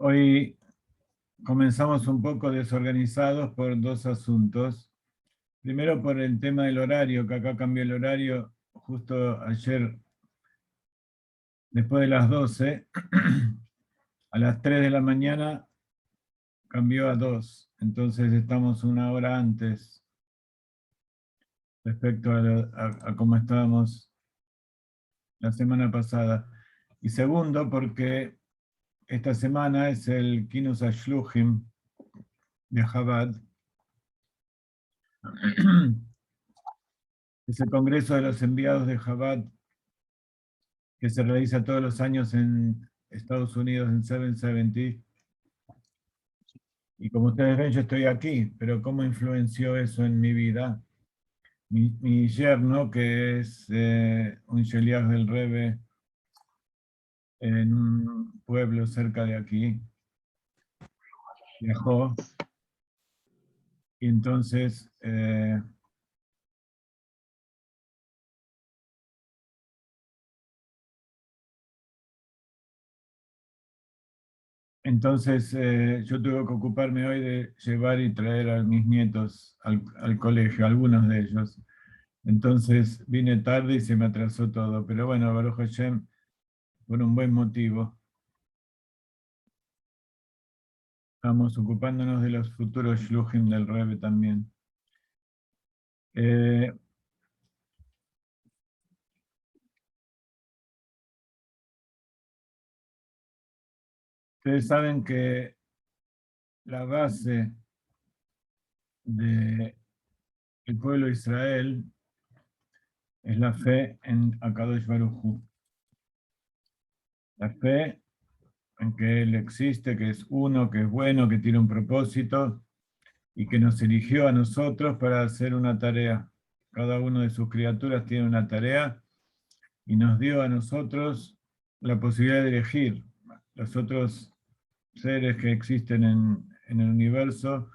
Hoy comenzamos un poco desorganizados por dos asuntos. Primero por el tema del horario, que acá cambió el horario justo ayer después de las 12, a las 3 de la mañana cambió a 2, entonces estamos una hora antes respecto a cómo estábamos la semana pasada. Y segundo, porque esta semana es el Kinus Ashluchim de Chabad. Es el Congreso de los Enviados de Chabad que se realiza todos los años en Estados Unidos, en 770. Y como ustedes ven, yo estoy aquí, pero ¿cómo influenció eso en mi vida? Mi yerno, que es un sheliach del Rebbe en un pueblo cerca de aquí, viajó y entonces yo tuve que ocuparme hoy de llevar y traer a mis nietos al colegio, algunos de ellos. Entonces vine tarde y se me atrasó todo, pero bueno, Baruch Hashem, por un buen motivo. Estamos ocupándonos de los futuros shluchim del Rebbe también. Eh, Ustedes saben que la base del pueblo de Israel es la fe en Akadosh Baruj Hu. La fe en que Él existe, que es uno, que es bueno, que tiene un propósito y que nos eligió a nosotros para hacer una tarea. Cada uno de sus criaturas tiene una tarea y nos dio a nosotros la posibilidad de elegir. Los otros seres que existen en el universo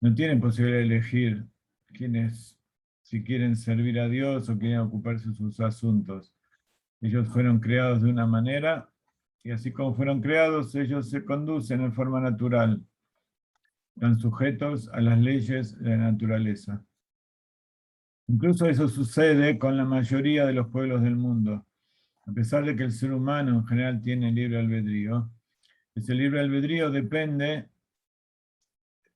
no tienen posibilidad de elegir quiénes, si quieren servir a Dios o quieren ocuparse de sus asuntos. Ellos fueron creados de una manera y así como fueron creados, ellos se conducen en forma natural. Están sujetos a las leyes de la naturaleza. Incluso eso sucede con la mayoría de los pueblos del mundo. A pesar de que el ser humano en general tiene libre albedrío, ese libre albedrío depende,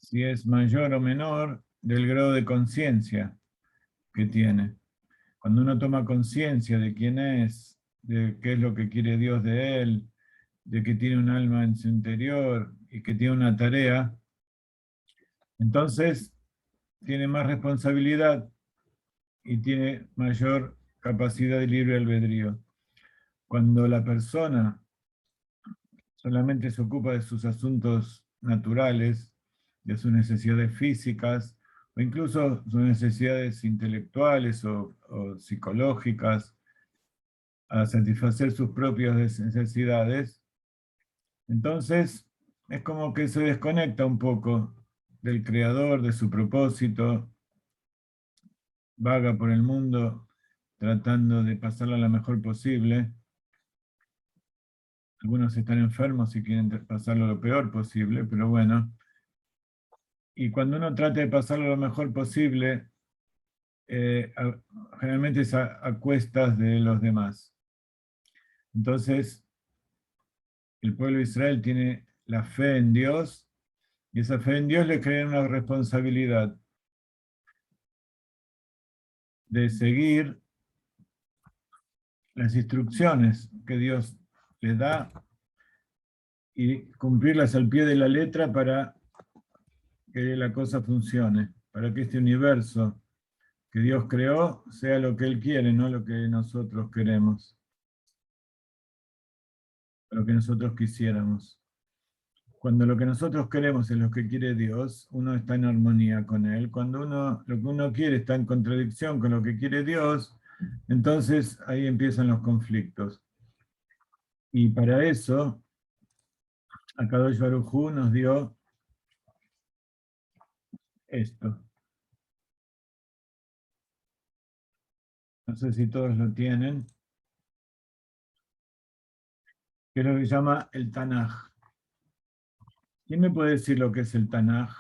si es mayor o menor, del grado de conciencia que tiene. Cuando uno toma conciencia de quién es, de qué es lo que quiere Dios de él, de que tiene un alma en su interior y que tiene una tarea, entonces tiene más responsabilidad y tiene mayor capacidad de libre albedrío. Cuando la persona solamente se ocupa de sus asuntos naturales, de sus necesidades físicas, o incluso sus necesidades intelectuales o psicológicas, a satisfacer sus propias necesidades, entonces es como que se desconecta un poco del creador, de su propósito, vaga por el mundo tratando de pasarla lo mejor posible. Algunos están enfermos y quieren pasarlo lo peor posible, pero bueno. Y cuando uno trata de pasarlo lo mejor posible, generalmente es a cuestas de los demás. Entonces, el pueblo de Israel tiene la fe en Dios y esa fe en Dios le crea una responsabilidad de seguir las instrucciones que Dios le da y cumplirlas al pie de la letra para que la cosa funcione, para que este universo que Dios creó sea lo que Él quiere, no lo que nosotros queremos, lo que nosotros quisiéramos. Cuando lo que nosotros queremos es lo que quiere Dios, uno está en armonía con Él. Cuando lo que uno quiere está en contradicción con lo que quiere Dios, entonces ahí empiezan los conflictos. Y para eso, Akadosh Baruj Hu nos dio esto. No sé si todos lo tienen, que es lo que se llama el Tanaj. ¿Quién me puede decir lo que es el Tanaj?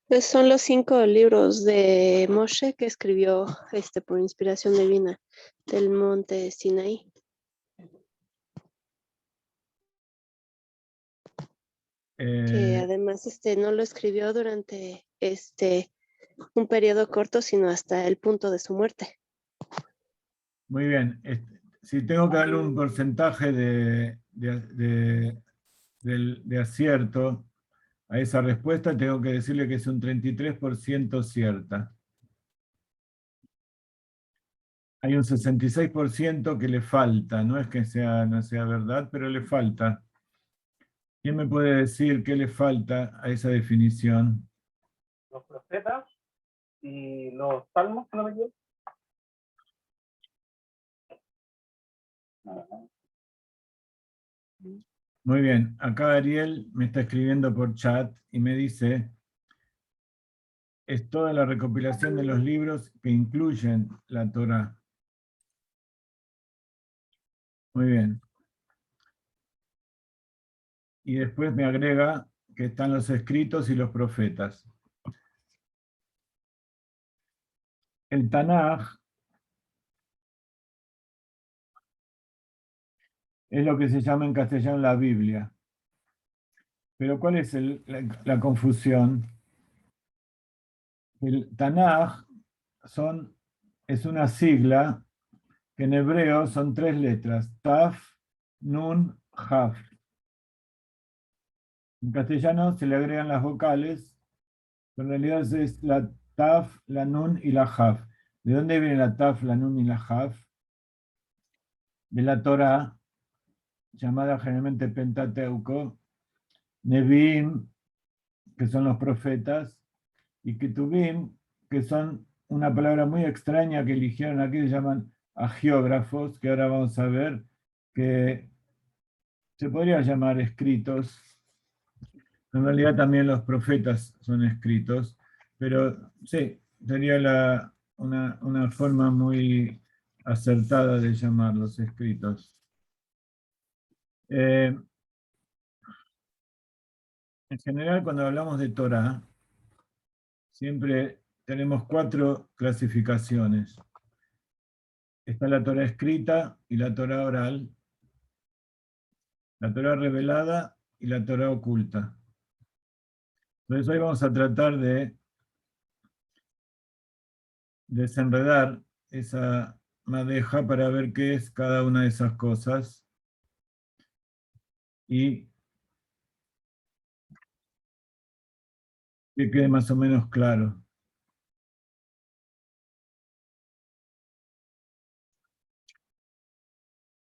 Pues son los 5 libros de Moshe que escribió por inspiración divina del monte Sinaí. Que además no lo escribió durante un periodo corto, sino hasta el punto de su muerte. Muy bien. Si tengo que darle un porcentaje de acierto a esa respuesta, tengo que decirle que es un 33% cierta. Hay un 66% que le falta, no es que no sea verdad, pero le falta. ¿Quién me puede decir qué le falta a esa definición? Los profetas y los salmos, ¿no me equivoco? Muy bien, acá Ariel me está escribiendo por chat y me dice, es toda la recopilación de los libros que incluyen la Torá. Muy bien. Y después me agrega que están los escritos y los profetas. El Tanaj es lo que se llama en castellano la Biblia. Pero ¿cuál es la confusión? El Tanaj es una sigla que en hebreo son 3 letras, Taf, Nun, Jaf. En castellano se le agregan las vocales, pero en realidad es la Taf, la Nun y la Jaf. ¿De dónde viene la Taf, la Nun y la Jaf? De la Torá, llamada generalmente Pentateuco, Nevi'im, que son los profetas, y Ketuvim, que son una palabra muy extraña que eligieron aquí, se llaman agiógrafos, que ahora vamos a ver, que se podría llamar escritos. En realidad también los profetas son escritos, pero sí, sería una forma muy acertada de llamarlos escritos. En general, cuando hablamos de Torá, siempre tenemos 4 clasificaciones. Está la Torá escrita y la Torá oral, la Torá revelada y la Torá oculta. Entonces hoy vamos a tratar de desenredar esa madeja para ver qué es cada una de esas cosas y que quede más o menos claro.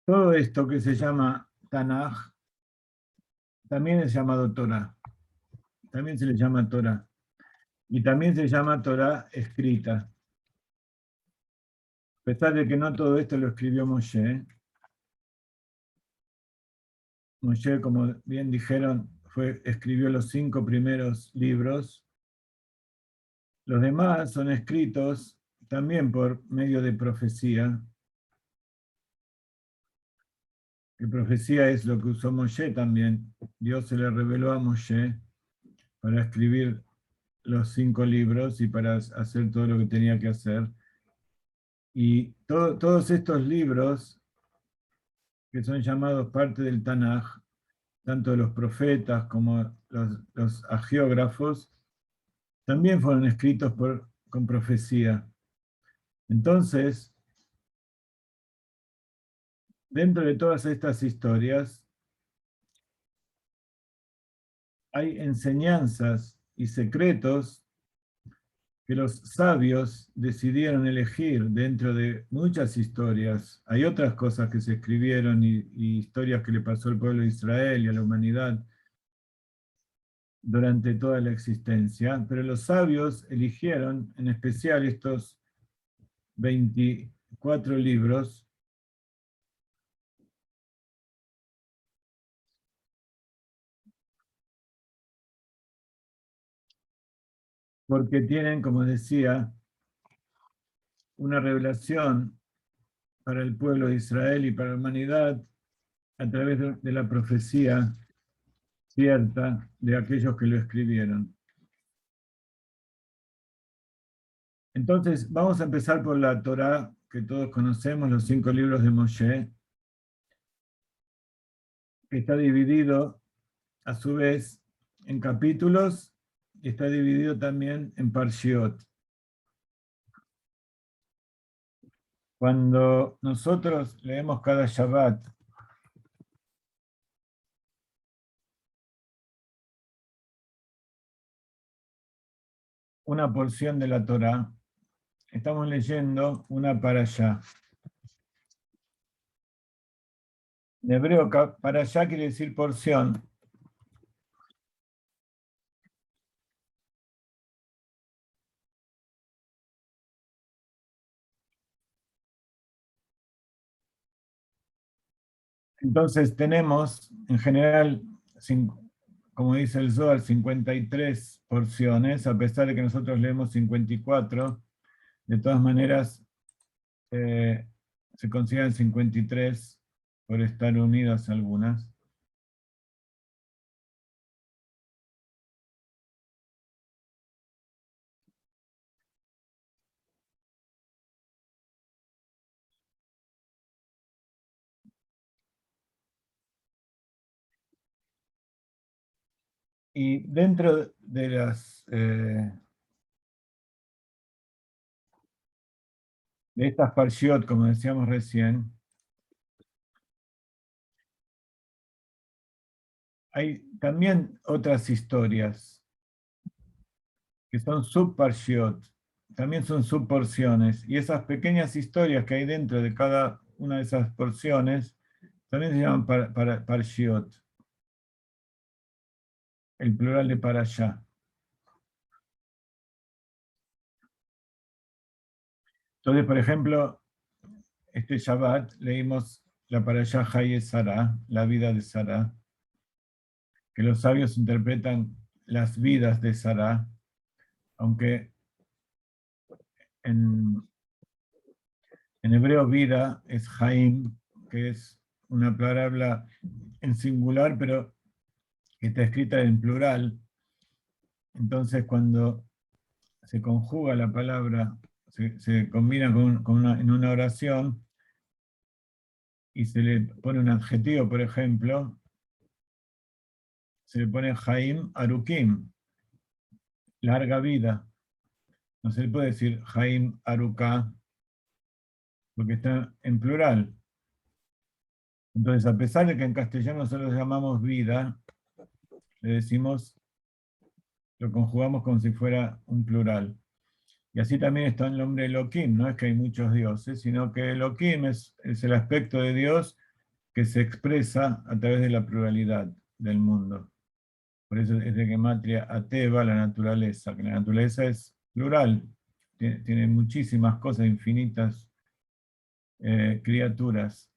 Todo esto que se llama Tanaj también es llamado Torah. También se le llama Torah. Y también se llama Torah escrita. A pesar de que no todo esto lo escribió Moshe. Moshe, como bien dijeron, escribió los 5 primeros libros. Los demás son escritos también por medio de profecía. Que profecía es lo que usó Moshe también. Dios se le reveló a Moshe para escribir los 5 libros y para hacer todo lo que tenía que hacer. Y todos estos libros, que son llamados parte del Tanaj, tanto los profetas como los agiógrafos, también fueron escritos con profecía. Entonces, dentro de todas estas historias, hay enseñanzas y secretos que los sabios decidieron elegir dentro de muchas historias. Hay otras cosas que se escribieron y historias que le pasó al pueblo de Israel y a la humanidad durante toda la existencia, pero los sabios eligieron en especial estos 24 libros porque tienen, como decía, una revelación para el pueblo de Israel y para la humanidad a través de la profecía cierta de aquellos que lo escribieron. Entonces, vamos a empezar por la Torá, que todos conocemos, los 5 libros de Moshe, que está dividido, a su vez, en capítulos, y está dividido también en parshiot. Cuando nosotros leemos cada Shabbat, una porción de la Torá, estamos leyendo una parashá. En hebreo, parashá quiere decir porción. Entonces tenemos, en general, como dice el Zohar, 53 porciones, a pesar de que nosotros leemos 54, de todas maneras se consideran 53 por estar unidas algunas. Y dentro de de estas parshiot, como decíamos recién, hay también otras historias que son subparshiot, también son subporciones, y esas pequeñas historias que hay dentro de cada una de esas porciones también se llaman parshiot, el plural de parashá. Entonces, por ejemplo, este Shabbat leímos la parashá Haye Sará, la vida de Sará, que los sabios interpretan las vidas de Sará, aunque en hebreo vida es Haim, que es una palabra en singular, pero que está escrita en plural. Entonces, cuando se conjuga la palabra, se combina en una oración y se le pone un adjetivo, por ejemplo, se le pone Haim Arukim, larga vida. No se le puede decir Haim Aruká, porque está en plural. Entonces, a pesar de que en castellano nosotros llamamos vida, le decimos, lo conjugamos como si fuera un plural. Y así también está el nombre Elohim, no es que hay muchos dioses, sino que Elohim es el aspecto de Dios que se expresa a través de la pluralidad del mundo. Por eso es de gematria Ateva, la naturaleza, que la naturaleza es plural, tiene muchísimas cosas, infinitas criaturas,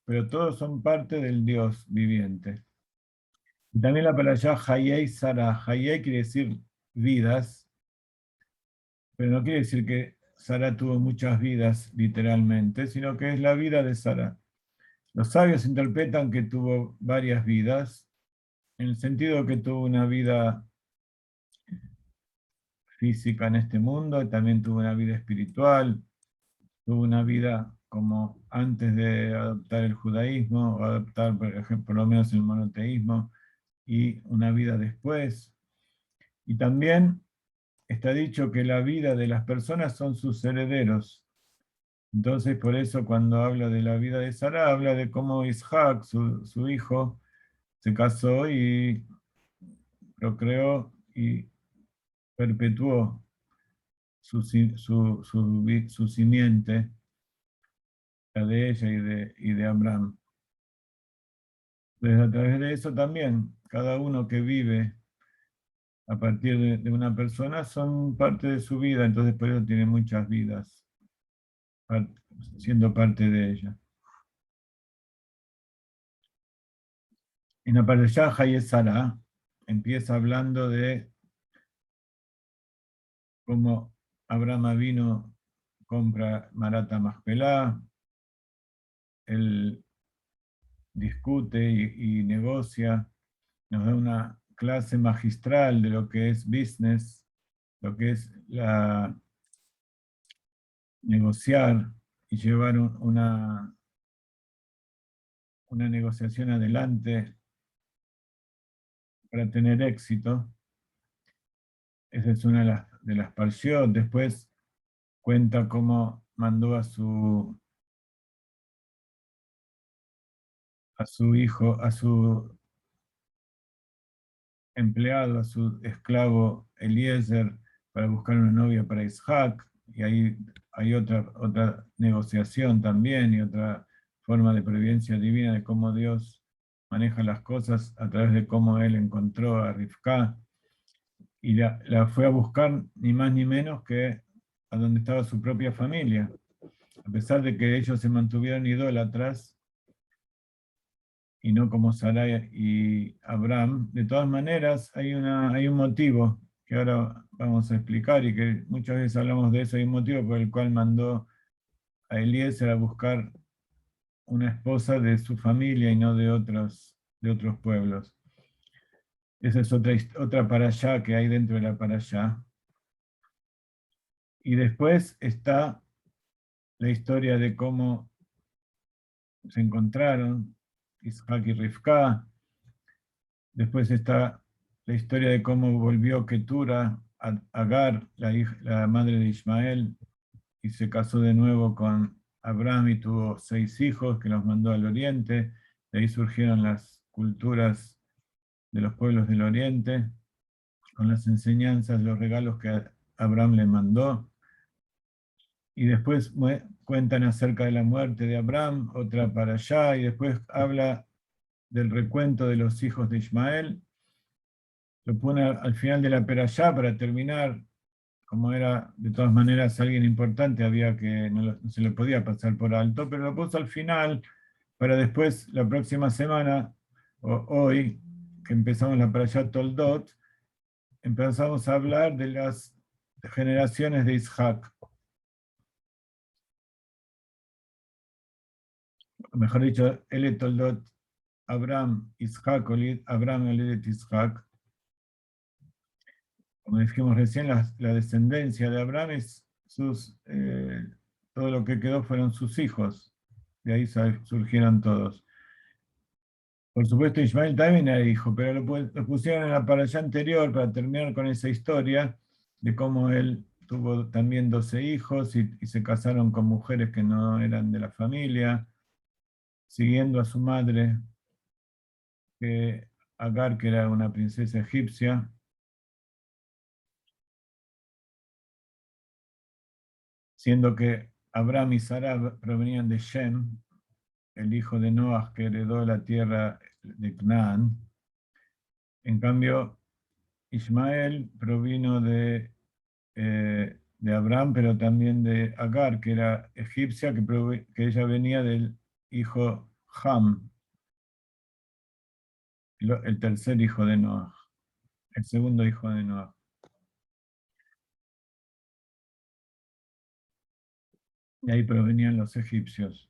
pero todos son parte del Dios viviente. Y también la palabra Hayei Sara, Hayei quiere decir vidas, pero no quiere decir que Sara tuvo muchas vidas literalmente, sino que es la vida de Sara. Los sabios interpretan que tuvo varias vidas, en el sentido que tuvo una vida física en este mundo, y también tuvo una vida espiritual, tuvo una vida como antes de adoptar el judaísmo, o adoptar, por ejemplo, por lo menos el monoteísmo, y una vida después. Y también está dicho que la vida de las personas son sus herederos. Entonces, por eso cuando habla de la vida de Sara, habla de cómo Isaac, su hijo, se casó y procreó y perpetuó su simiente, la de ella y de Abraham. Entonces, a través de eso también, cada uno que vive a partir de una persona son parte de su vida, entonces por eso tiene muchas vidas, siendo parte de ella. En la Parashá Hayei Sará empieza hablando de cómo Abraham vino, compra Marata Maspelá, él discute y negocia, nos da una clase magistral de lo que es business, lo que es negociar y llevar una negociación adelante para tener éxito. Esa es una de las parshot. Después cuenta cómo mandó a su hijo, a su empleado, a su esclavo Eliezer, para buscar una novia para Isaac, y ahí hay otra negociación también y otra forma de providencia divina de cómo Dios maneja las cosas a través de cómo él encontró a Rivka y la fue a buscar ni más ni menos que a donde estaba su propia familia. A pesar de que ellos se mantuvieron idólatras y no como Sarai y Abraham, de todas maneras hay un motivo que ahora vamos a explicar y que muchas veces hablamos de eso. Hay un motivo por el cual mandó a Eliezer a buscar una esposa de su familia y no de otros pueblos. Esa es otra parashá que hay dentro de la parashá. Y después está la historia de cómo se encontraron Isaac y Rivka. Después está la historia de cómo volvió Ketura a Agar, la madre de Ismael, y se casó de nuevo con Abraham y tuvo 6 hijos que los mandó al oriente. De ahí surgieron las culturas de los pueblos del oriente, con las enseñanzas, los regalos que Abraham le mandó. Y después cuentan acerca de la muerte de Abraham, otra para allá, y después habla del recuento de los hijos de Ismael. Lo pone al final de la perashá para terminar. Como era de todas maneras alguien importante, no se le podía pasar por alto, pero lo puso al final para después, la próxima semana, o hoy, que empezamos la perashá Toldot, empezamos a hablar de las generaciones de Isaac. Mejor dicho, Ele Toldot, Abraham, Isaac, Abraham, Ele Isaac. Como dijimos recién, la descendencia de Abraham es todo lo que quedó fueron sus hijos. De ahí surgieron todos. Por supuesto, Ismael también era hijo, pero lo pusieron en la parashá anterior para terminar con esa historia de cómo él tuvo también 12 hijos y se casaron con mujeres que no eran de la familia, siguiendo a su madre, Agar, que era una princesa egipcia. Siendo que Abraham y Sara provenían de Shem, el hijo de Noah que heredó la tierra de Canaán. En cambio, Ismael provino de Abraham, pero también de Agar, que era egipcia, que ella venía del hijo Ham, el tercer hijo de Noah, el segundo hijo de Noah. De ahí provenían los egipcios.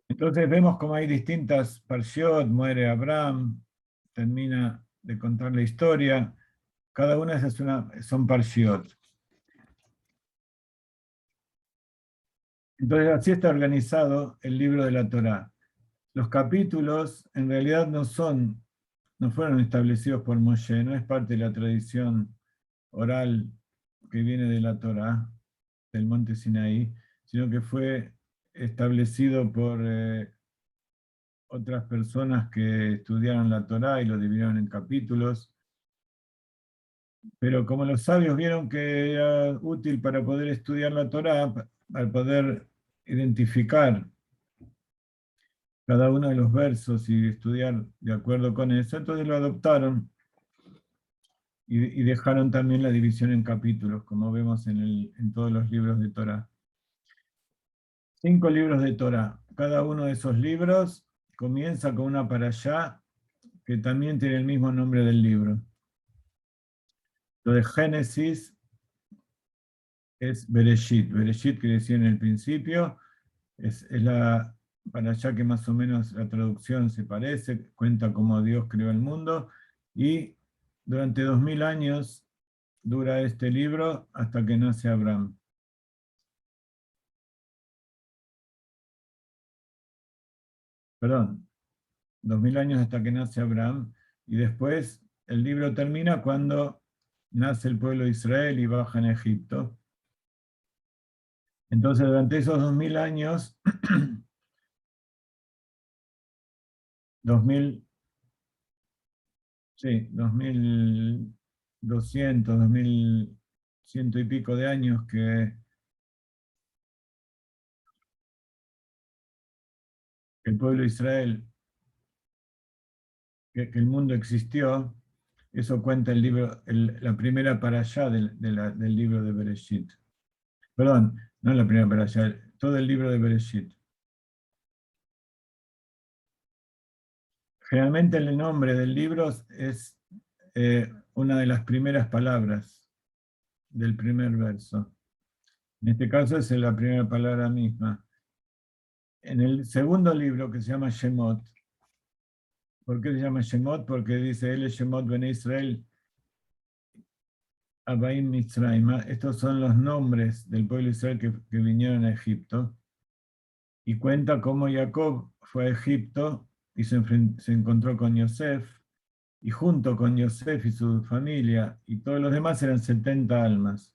Entonces vemos como hay distintas parshiot, muere Abraham, termina de contar la historia, cada una de esas son parshiot. Entonces así está organizado el libro de la Torá. Los capítulos en realidad no fueron establecidos por Moshe, no es parte de la tradición oral que viene de la Torá, del monte Sinaí, sino que fue establecido por otras personas que estudiaron la Torá y lo dividieron en capítulos. Pero como los sabios vieron que era útil para poder estudiar la Torá, para poder identificar cada uno de los versos y estudiar de acuerdo con eso, entonces lo adoptaron y dejaron también la división en capítulos, como vemos en todos los libros de Torá. 5 libros de Torá. Cada uno de esos libros comienza con una parashá que también tiene el mismo nombre del libro. Lo de Génesis es Bereshit. Bereshit quiere decir en el principio, es la para allá que más o menos la traducción se parece, cuenta cómo Dios creó el mundo, y durante 2000 años dura este libro hasta que nace Abraham. Perdón, 2000 años hasta que nace Abraham, y después el libro termina cuando nace el pueblo de Israel y baja en Egipto. Entonces, durante esos 2000 años, 2000, sí, 2200, 2100 y pico de años que el pueblo de Israel, que el mundo existió, eso cuenta el libro, la primera parashá del libro de Bereshit. Perdón, no la primera parashá, todo el libro de Bereshit. Generalmente el nombre del libro es una de las primeras palabras del primer verso. En este caso es la primera palabra misma. En el segundo libro, que se llama Shemot, ¿por qué se llama Shemot? Porque dice, él es Shemot Ben Israel, Abaim Mitzrayim. Estos son los nombres del pueblo de Israel que vinieron a Egipto. Y cuenta cómo Jacob fue a Egipto y se encontró con Yosef, y junto con Yosef y su familia y todos los demás eran 70 almas.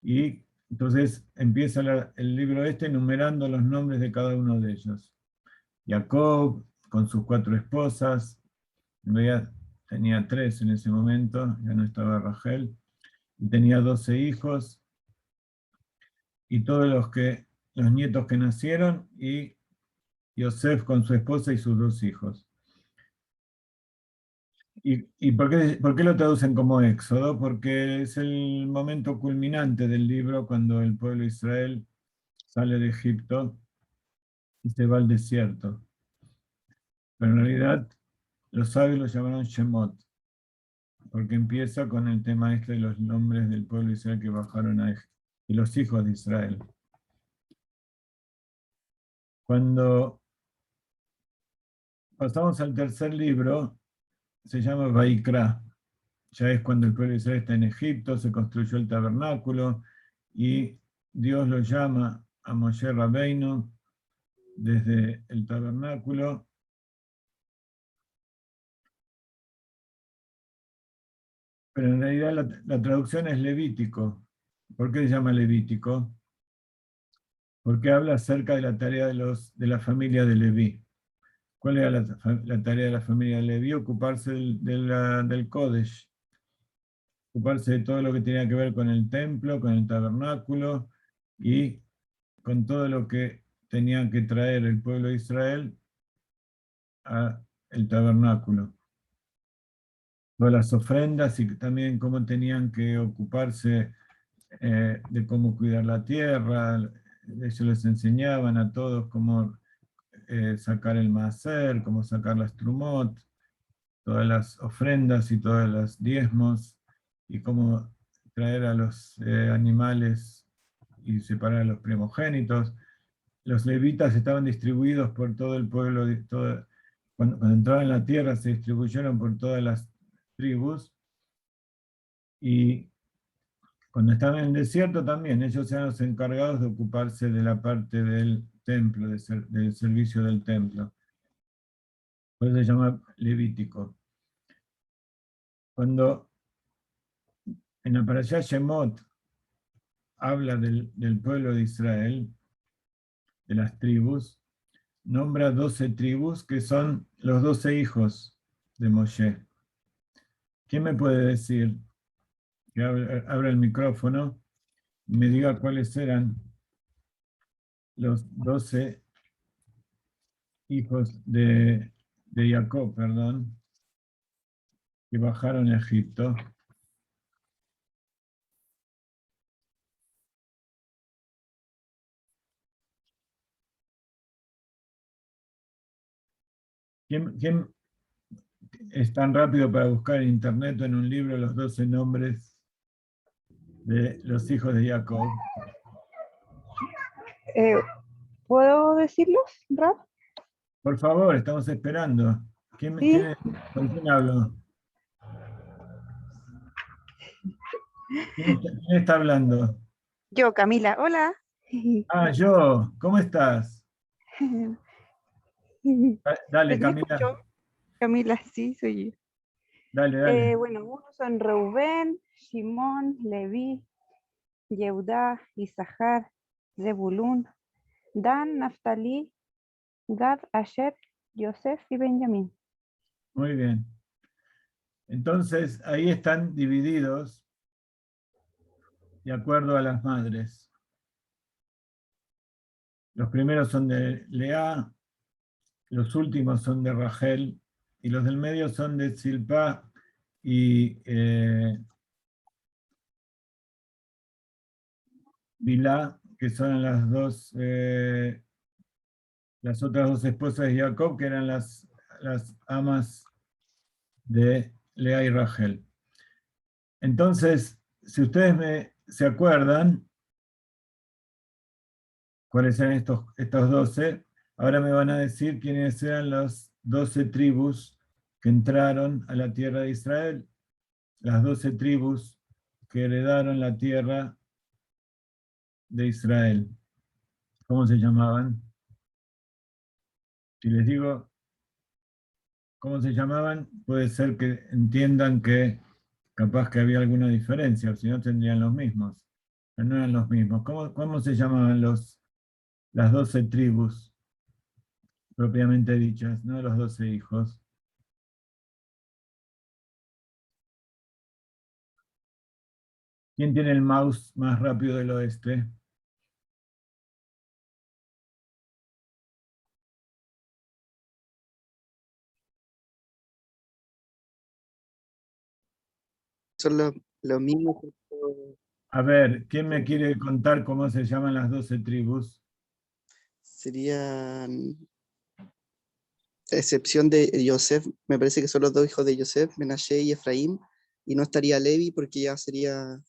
Y entonces empieza el libro este enumerando los nombres de cada uno de ellos. Jacob, con sus 4 esposas, en realidad tenía 3 en ese momento, ya no estaba Rachel, y tenía 12 hijos, y todos los nietos que nacieron, y Yosef con su esposa y sus 2 hijos. ¿Y por qué lo traducen como Éxodo? Porque es el momento culminante del libro cuando el pueblo de Israel sale de Egipto y se va al desierto. Pero en realidad los sabios lo llamaron Shemot, porque empieza con el tema este de los nombres del pueblo de Israel que bajaron a Egipto, y los hijos de Israel. Cuando pasamos al tercer libro, se llama Vaikra. Ya es cuando el pueblo de Israel está en Egipto, se construyó el tabernáculo, y Dios lo llama a Moshe Rabbeinu desde el tabernáculo. Pero en realidad la traducción es Levítico. ¿Por qué se llama Levítico? Porque habla acerca de la tarea de la familia de Leví. ¿Cuál era la tarea de la familia de Leví? Ocuparse del Kodesh, ocuparse de todo lo que tenía que ver con el templo, con el tabernáculo y con todo lo que tenía que traer el pueblo de Israel al tabernáculo. Todas las ofrendas y también cómo tenían que ocuparse de cómo cuidar la tierra. Ellos les enseñaban a todos cómo sacar el maaser, cómo sacar las trumot, todas las ofrendas y todos los diezmos, y cómo traer a los animales y separar a los primogénitos. Los levitas estaban distribuidos por todo el pueblo, cuando entraban en la tierra se distribuyeron por todas las tribus, y cuando estaban en el desierto también, ellos eran los encargados de ocuparse de la parte del templo, del servicio del templo. Por eso se llama Levítico. Cuando en la parashá Shemot habla del pueblo de Israel, de las tribus, nombra 12 tribus que son los 12 hijos de Moshe. ¿Quién me puede decir, que abra el micrófono y me diga cuáles eran los 12 hijos de Jacob, perdón, que bajaron a Egipto? ¿Quién es tan rápido para buscar en internet o en un libro los 12 nombres de los hijos de Jacob. ¿Puedo decirlos, Rab? Por favor, estamos esperando. Sí. ¿Con quién hablo? ¿Quién está hablando? Yo, Camila, hola. Ah, yo. ¿Cómo estás? Dale, ¿Me Camila. escuchó? Camila, sí, soy yo. Dale. Bueno, uno son Reubén, Shimón, Leví, Yehudá, Isahar, Zebulún, Dan, Naftalí, Gad, Asher, Yosef y Benjamín. Muy bien. Entonces, ahí están divididos de acuerdo a las madres. Los primeros son de Lea, los últimos son de Rachel, y los del medio son de Zilpá y Bilá, que son las otras dos esposas de Jacob, que eran las amas de Lea y Rachel. Entonces, si ustedes se acuerdan cuáles eran estos 12, ahora me van a decir quiénes eran las 12 tribus que entraron a la tierra de Israel, las 12 tribus que heredaron la tierra de Israel. ¿Cómo se llamaban? Si les digo cómo se llamaban, puede ser que entiendan que capaz que había alguna diferencia, o si no tendrían los mismos. Pero no eran los mismos. ¿Cómo se llamaban las 12 tribus propiamente dichas, no los 12 hijos? ¿Quién tiene el mouse más rápido del oeste? Son los mismos. A ver, ¿quién me quiere contar cómo se llaman las 12 tribus? Serían, a excepción de Yosef, me parece que son los dos hijos de Yosef, Menashe y Efraín, y no estaría Levi porque ya sería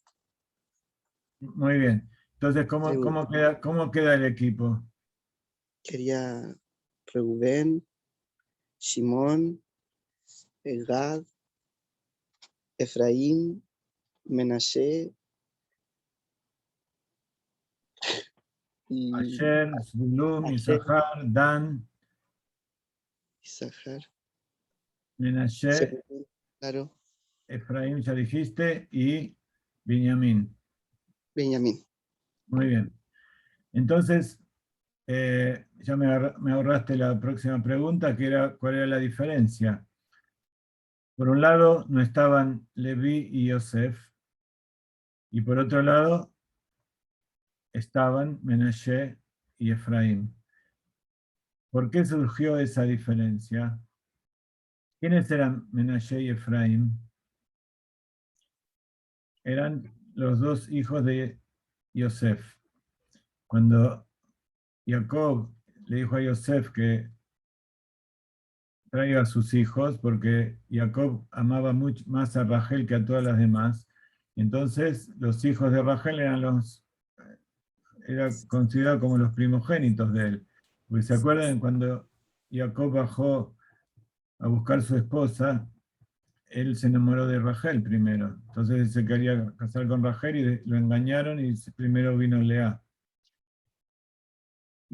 Muy bien. Entonces, ¿cómo queda el equipo? quería Reubén, Shimón, Gad, Efraín, Menashe y Asher, Zulum, Asher, Isahar, Dan, Isahar, Menashe, Zebulón, claro, Efraín, ya dijiste, y Binyamin. Benjamín. Muy bien. Entonces, ya me ahorraste la próxima pregunta, que era cuál era la diferencia. Por un lado, no estaban Leví y Yosef, y por otro lado, estaban Menashe y Efraín. ¿Por qué surgió esa diferencia? ¿Quiénes eran Menashe y Efraín? Eran los dos hijos de Yosef. Cuando Jacob le dijo a Yosef que traiga a sus hijos, porque Jacob amaba mucho más a Rachel que a todas las demás, entonces los hijos de Rachel era considerado como los primogénitos de él. Porque se acuerdan cuando Jacob bajó a buscar su esposa, él se enamoró de Rachel primero. Entonces él se quería casar con Rachel y lo engañaron y primero vino Lea.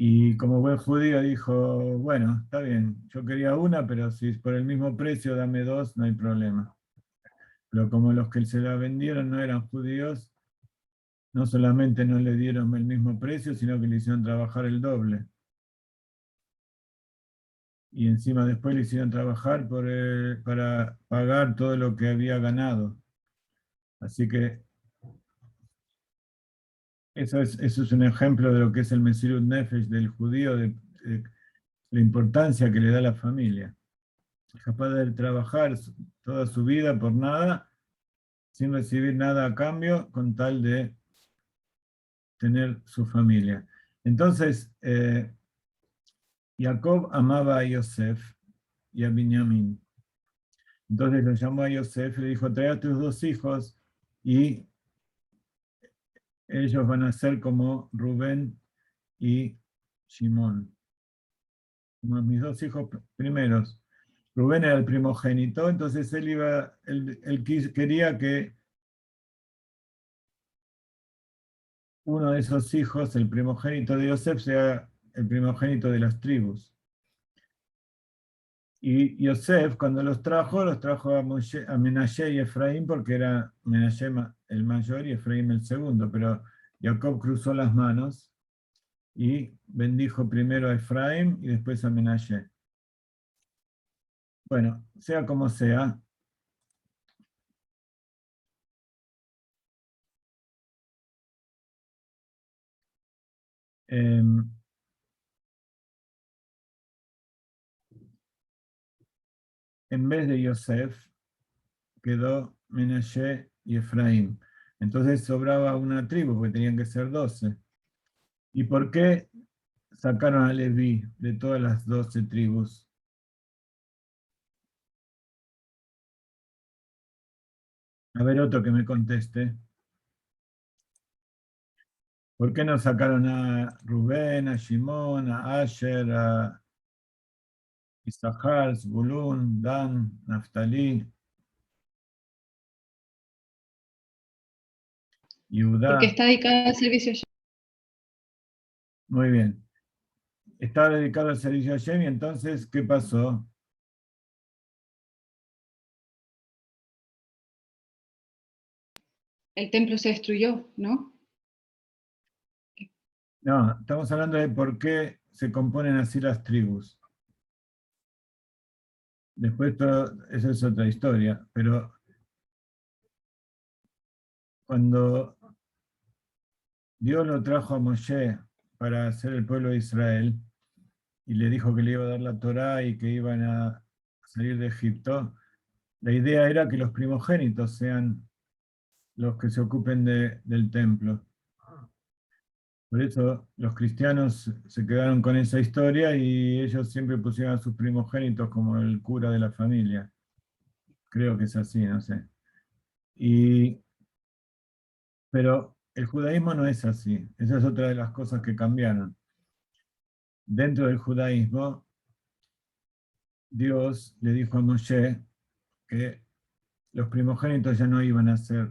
Y como buen judío dijo, bueno, está bien, yo quería una, pero si es por el mismo precio dame dos, no hay problema. Pero como los que se la vendieron no eran judíos, no solamente no le dieron el mismo precio, sino que le hicieron trabajar el doble. Y encima después le hicieron trabajar para pagar todo lo que había ganado. Así que eso es un ejemplo de lo que es el Mesirut Nefesh del judío, de la importancia que le da a la familia. Es capaz de trabajar toda su vida por nada, sin recibir nada a cambio, con tal de tener su familia. Entonces, Jacob amaba a Yosef y a Binyamin. Entonces lo llamó a Yosef y le dijo, trae a tus dos hijos y ellos van a ser como Rubén y Shimón. Como mis dos hijos primeros. Rubén era el primogénito, entonces él quería que uno de esos hijos, el primogénito de Yosef, sea el primogénito de las tribus. Y Yosef, cuando los trajo a Menashe y Efraín, porque era Menashe el mayor y Efraín el segundo, pero Jacob cruzó las manos y bendijo primero a Efraín y después a Menashe. Bueno, sea como sea, en vez de Yosef quedó Menashe y Efraín. Entonces sobraba una tribu, porque tenían que ser 12. ¿Y por qué sacaron a Leví de todas las 12 tribus? A ver, otro que me conteste. ¿Por qué no sacaron a Rubén, a Shimón, a Asher, a Isahar, Zebulún, Dan, Naftalí, Porque Judá? está dedicada al servicio. Muy bien. Estaba dedicado al servicio a Hashem, y entonces, ¿qué pasó? El templo se destruyó, ¿no? No, estamos hablando de por qué se componen así las tribus. Después, eso es otra historia, pero cuando Dios lo trajo a Moshe para hacer el pueblo de Israel, y le dijo que le iba a dar la Torá y que iban a salir de Egipto, la idea era que los primogénitos sean los que se ocupen del templo. Por eso los cristianos se quedaron con esa historia y ellos siempre pusieron a sus primogénitos como el cura de la familia. Creo que es así, no sé. Pero el judaísmo no es así. Esa es otra de las cosas que cambiaron. Dentro del judaísmo, Dios le dijo a Moshe que los primogénitos ya no iban a ser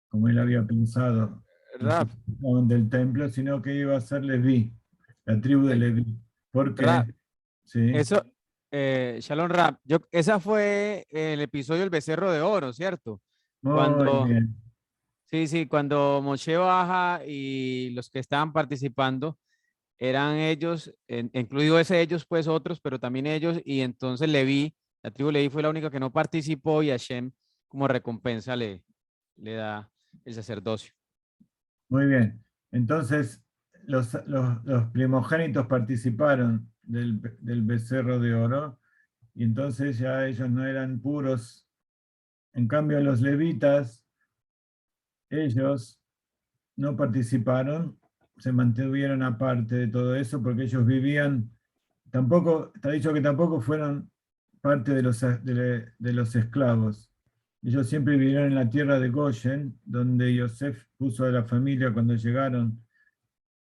como él había pensado, los Rab, que ocupaban del templo, sino que iba a ser Leví, la tribu de Leví. ¿Por Rab, qué? Sí. eso, Shalom Rab, esa fue el episodio del becerro de oro, ¿cierto? Muy Cuando, bien. sí, sí, cuando Moshe baja y los que estaban participando eran ellos, incluido ese ellos, pues otros, pero también ellos, y entonces Leví, la tribu Leví fue la única que no participó y Hashem como recompensa le da el sacerdocio. Muy bien. Entonces, los primogénitos participaron del becerro de oro y entonces ya ellos no eran puros. En cambio, los levitas, ellos no participaron, se mantuvieron aparte de todo eso porque ellos vivían, tampoco, está dicho que tampoco fueron parte de los esclavos. Ellos siempre vivieron en la tierra de Goshen, donde Yosef puso a la familia cuando llegaron,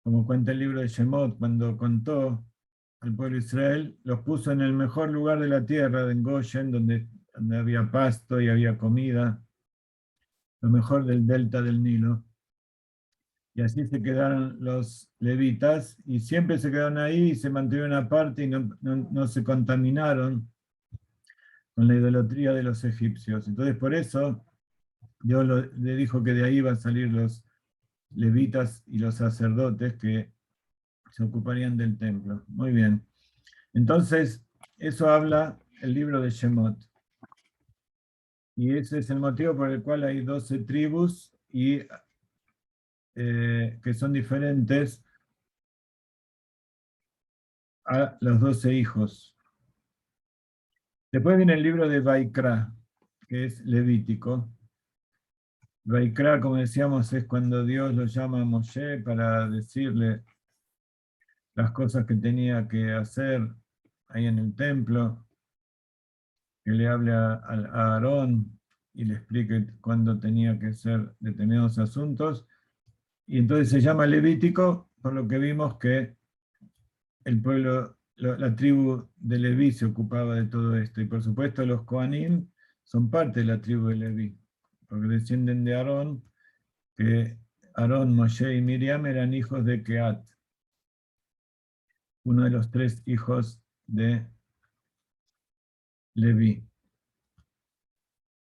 como cuenta el libro de Shemot, cuando contó al pueblo de Israel, los puso en el mejor lugar de la tierra, en Goshen, donde había pasto y había comida, lo mejor del delta del Nilo. Y así se quedaron los levitas, y siempre se quedaron ahí y se mantuvieron aparte y no se contaminaron con la idolatría de los egipcios. Entonces, por eso Dios le dijo que de ahí iban a salir los levitas y los sacerdotes que se ocuparían del templo. Muy bien. Entonces, eso habla el libro de Shemot. Y ese es el motivo por el cual hay 12 tribus y que son diferentes a los 12 hijos. Después viene el libro de Vaikra, que es Levítico. Vaikra, como decíamos, es cuando Dios lo llama a Moshe para decirle las cosas que tenía que hacer ahí en el templo, que le hable a Aarón y le explique cuándo tenía que hacer determinados asuntos. Y entonces se llama Levítico, por lo que vimos que el pueblo, la tribu de Leví se ocupaba de todo esto. Y por supuesto los Kohanim son parte de la tribu de Leví, porque descienden de Aarón, que Aarón, Moshe y Miriam eran hijos de Keat, uno de los 3 hijos de Leví.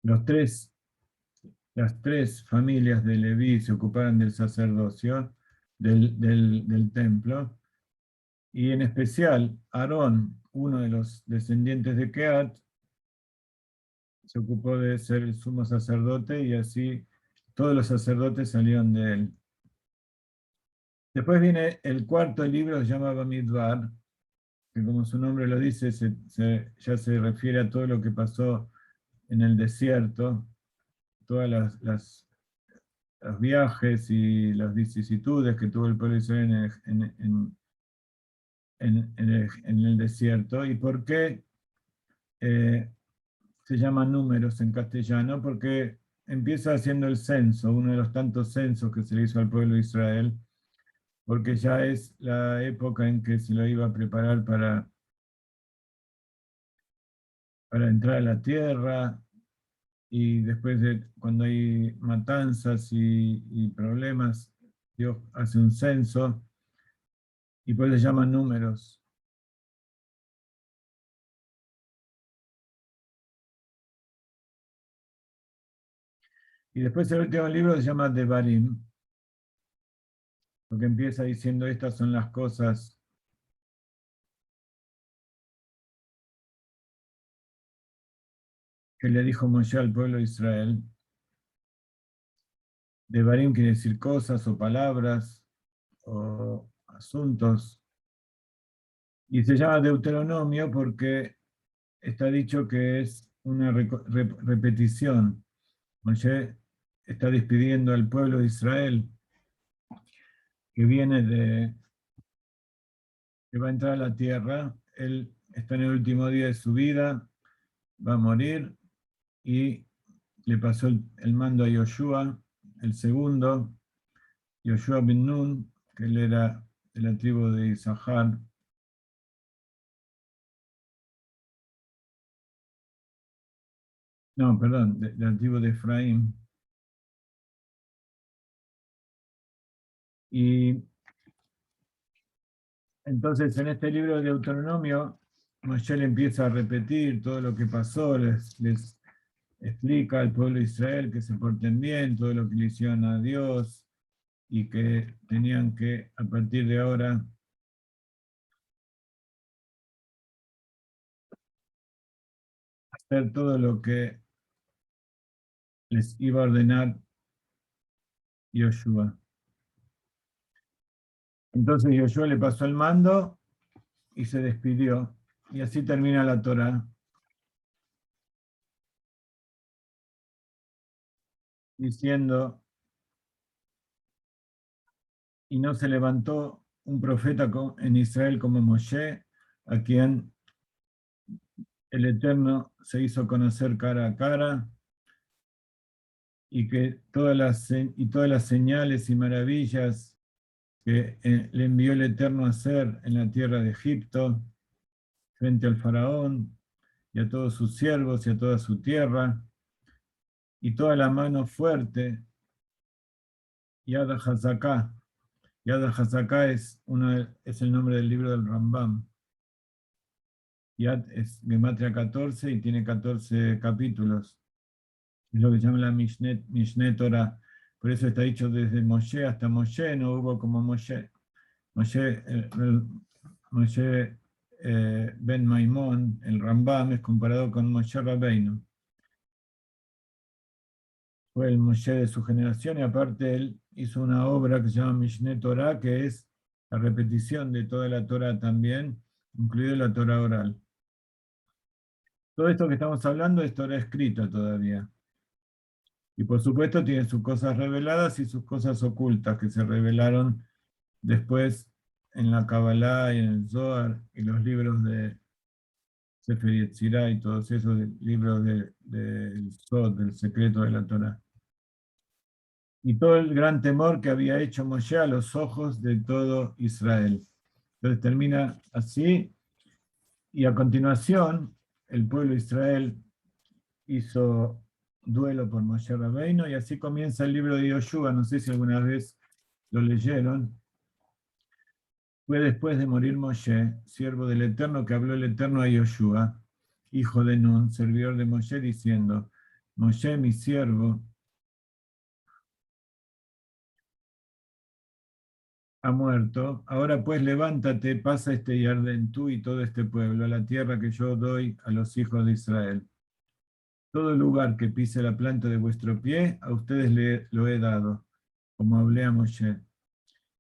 Las tres familias de Leví se ocuparon del sacerdocio, del templo, y en especial Aarón, uno de los descendientes de Keat, se ocupó de ser el sumo sacerdote y así todos los sacerdotes salieron de él. Después viene el cuarto libro, se llama Bamidbar, que como su nombre lo dice, ya se refiere a todo lo que pasó en el desierto, todas los viajes y las vicisitudes que tuvo el pueblo de Israel en el desierto. ¿Y por qué se llama números en castellano? Porque empieza haciendo el censo, uno de los tantos censos que se le hizo al pueblo de Israel, porque ya es la época en que se lo iba a preparar para entrar a la tierra, y después de cuando hay matanzas y problemas, Dios hace un censo y pues le llaman números. Y después el último libro se llama Devarim, porque empieza diciendo estas son las cosas que le dijo Moshe al pueblo de Israel. Devarim quiere decir cosas o palabras o asuntos. Y se llama Deuteronomio porque está dicho que es una repetición. Moshe está despidiendo al pueblo de Israel que que va a entrar a la tierra. Él está en el último día de su vida, va a morir y le pasó el mando a Yoshua, el segundo, Yoshua bin Nun, que él era de la tribu de Isahar. No, perdón, de la tribu de Efraín. Y entonces en este libro de Deuteronomio, Moshe le empieza a repetir todo lo que pasó, les explica al pueblo de Israel que se porten bien, todo lo que le hicieron a Dios y que tenían que, a partir de ahora, hacer todo lo que les iba a ordenar Yoshua. Entonces Yoshua le pasó el mando y se despidió. Y así termina la Torá, diciendo, y no se levantó un profeta en Israel como Moshe, a quien el Eterno se hizo conocer cara a cara, y que todas las señales y maravillas que le envió el Eterno a hacer en la tierra de Egipto, frente al faraón y a todos sus siervos y a toda su tierra, y toda la mano fuerte, Yad HaZaká. Yad HaZaká es el nombre del libro del Rambam. Yad es Gematria 14 y tiene 14 capítulos. Es lo que se llama la Mishneh Torah. Por eso está dicho desde Moshe hasta Moshe, no hubo como Moshe. Moshe Ben Maimón, el Rambam, es comparado con Moshe Rabbeinu. Fue el Moshe de su generación y aparte él hizo una obra que se llama Mishneh Torah, que es la repetición de toda la Torah también, incluida la Torah oral. Todo esto que estamos hablando es Torah escrita todavía. Y por supuesto tiene sus cosas reveladas y sus cosas ocultas que se revelaron después en la Kabbalah y en el Zohar y los libros de Sefer Yetzirah y todos esos libros del Sod, del secreto de la Torah. y todo el gran temor que había hecho Moshe a los ojos de todo Israel. Entonces termina así, y a continuación el pueblo de Israel hizo duelo por Moshe Rabbeinu, y así comienza el libro de Yoshua. No sé si alguna vez lo leyeron. Fue después de morir Moshe, siervo del Eterno, que habló el Eterno a Yoshua, hijo de Nun, servidor de Moshe, diciendo: Moshe, mi siervo, ha muerto. Ahora pues levántate, pasa este Yardén, tú y todo este pueblo, a la tierra que yo doy a los hijos de Israel. Todo lugar que pise la planta de vuestro pie, a ustedes lo he dado, como hablé a Moshe.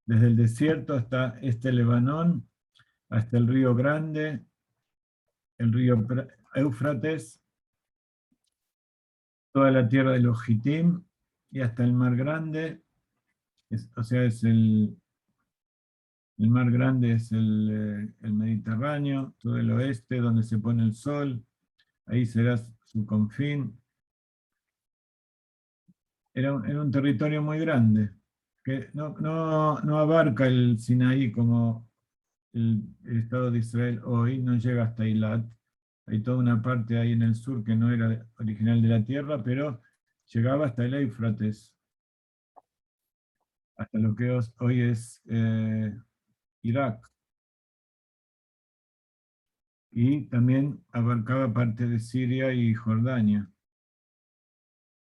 Desde el desierto hasta este Lebanón, hasta el río Grande, el río Éufrates, toda la tierra de los Gitim, y hasta el Mar Grande, o sea, es el Mar Grande es el Mediterráneo, todo el oeste, donde se pone el sol, ahí será su confín. Era un territorio muy grande, que no abarca el Sinaí como el Estado de Israel hoy, no llega hasta Eilat. Hay toda una parte ahí en el sur que no era original de la tierra, pero llegaba hasta el Éufrates, hasta lo que hoy es Irak. Y también abarcaba parte de Siria y Jordania.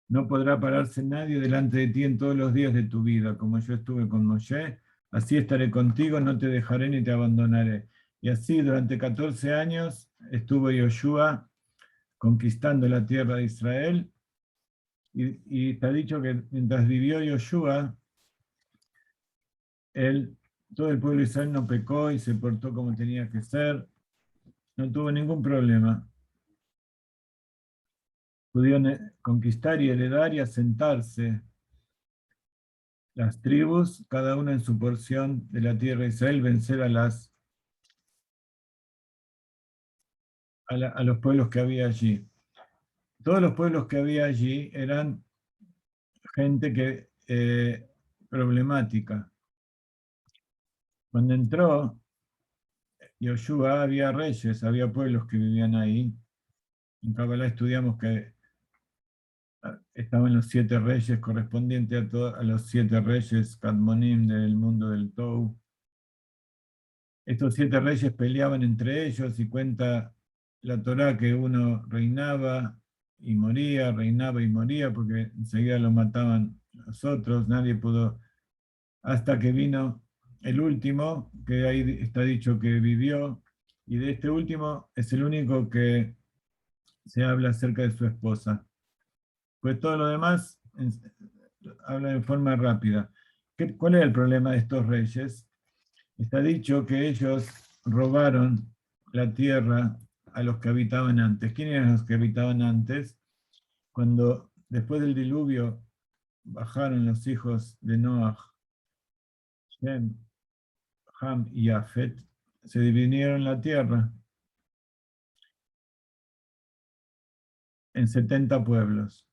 No podrá pararse nadie delante de ti en todos los días de tu vida, como yo estuve con Moshe, así estaré contigo, no te dejaré ni te abandonaré. Y así durante 14 años estuvo Yoshua conquistando la tierra de Israel, y está dicho que mientras vivió Yoshua, todo el pueblo de Israel no pecó y se portó como tenía que ser, no tuvo ningún problema. Pudieron conquistar y heredar y asentarse las tribus, cada una en su porción de la tierra de Israel, vencer a los pueblos que había allí. Todos los pueblos que había allí eran gente problemática. Cuando entró Yoshua había reyes, había pueblos que vivían ahí. En Kabbalah estudiamos que estaban los 7 reyes correspondientes a los 7 reyes Kadmonim del mundo del Tou. Estos 7 reyes peleaban entre ellos, y cuenta la Torá que uno reinaba y moría, porque enseguida lo mataban los otros. Nadie pudo, hasta que vino el último, que ahí está dicho que vivió, y de este último es el único que se habla acerca de su esposa. Pues todo lo demás habla en forma rápida. ¿Cuál era el problema de estos reyes? Está dicho que ellos robaron la tierra a los que habitaban antes. ¿Quiénes eran los que habitaban antes? Cuando después del diluvio bajaron los hijos de Noah, Shem, Ham y Jafet, se dividieron la tierra en 70 pueblos.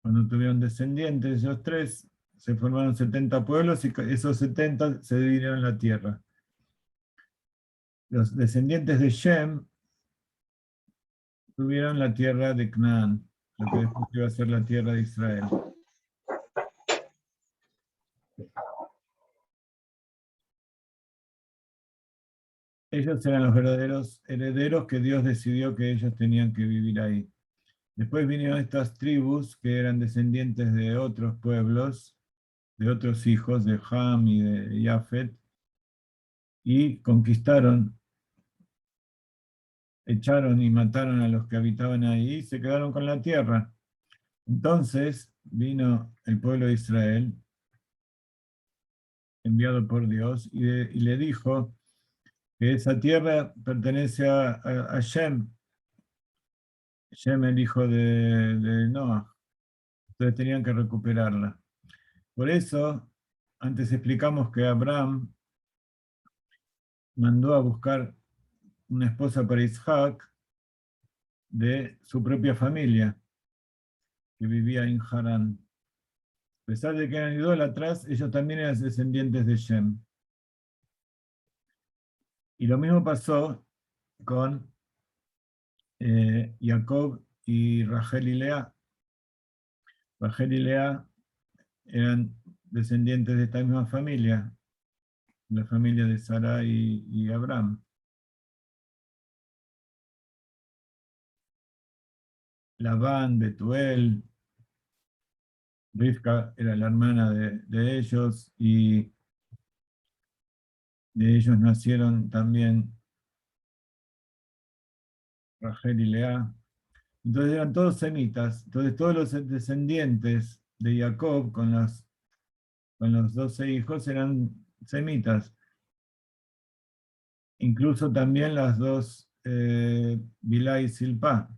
Cuando tuvieron descendientes, ellos 3, se formaron 70 pueblos, y esos 70 se dividieron la tierra. Los descendientes de Shem tuvieron la tierra de Canaán, lo que después iba a ser la tierra de Israel. Ellos eran los verdaderos herederos que Dios decidió que ellos tenían que vivir ahí. Después vinieron estas tribus que eran descendientes de otros pueblos, de otros hijos de Ham y de Jafet, y conquistaron, echaron y mataron a los que habitaban ahí y se quedaron con la tierra. Entonces vino el pueblo de Israel, enviado por Dios, y le dijo que esa tierra pertenece a Shem, Shem el hijo de Noah. Entonces tenían que recuperarla. Por eso, antes explicamos que Abraham mandó a buscar una esposa para Isaac de su propia familia, que vivía en Harán. A pesar de que eran idólatras, ellos también eran descendientes de Shem. Y lo mismo pasó con Jacob y Rachel y Lea. Rachel y Lea eran descendientes de esta misma familia, la familia de Sara y Abraham. Labán, Betuel, Rivka era la hermana de ellos, y de ellos nacieron también Rachel y Lea. Entonces eran todos semitas. Entonces todos los descendientes de Jacob con los 12 hijos eran semitas. Incluso también las dos Bilá y Silpá.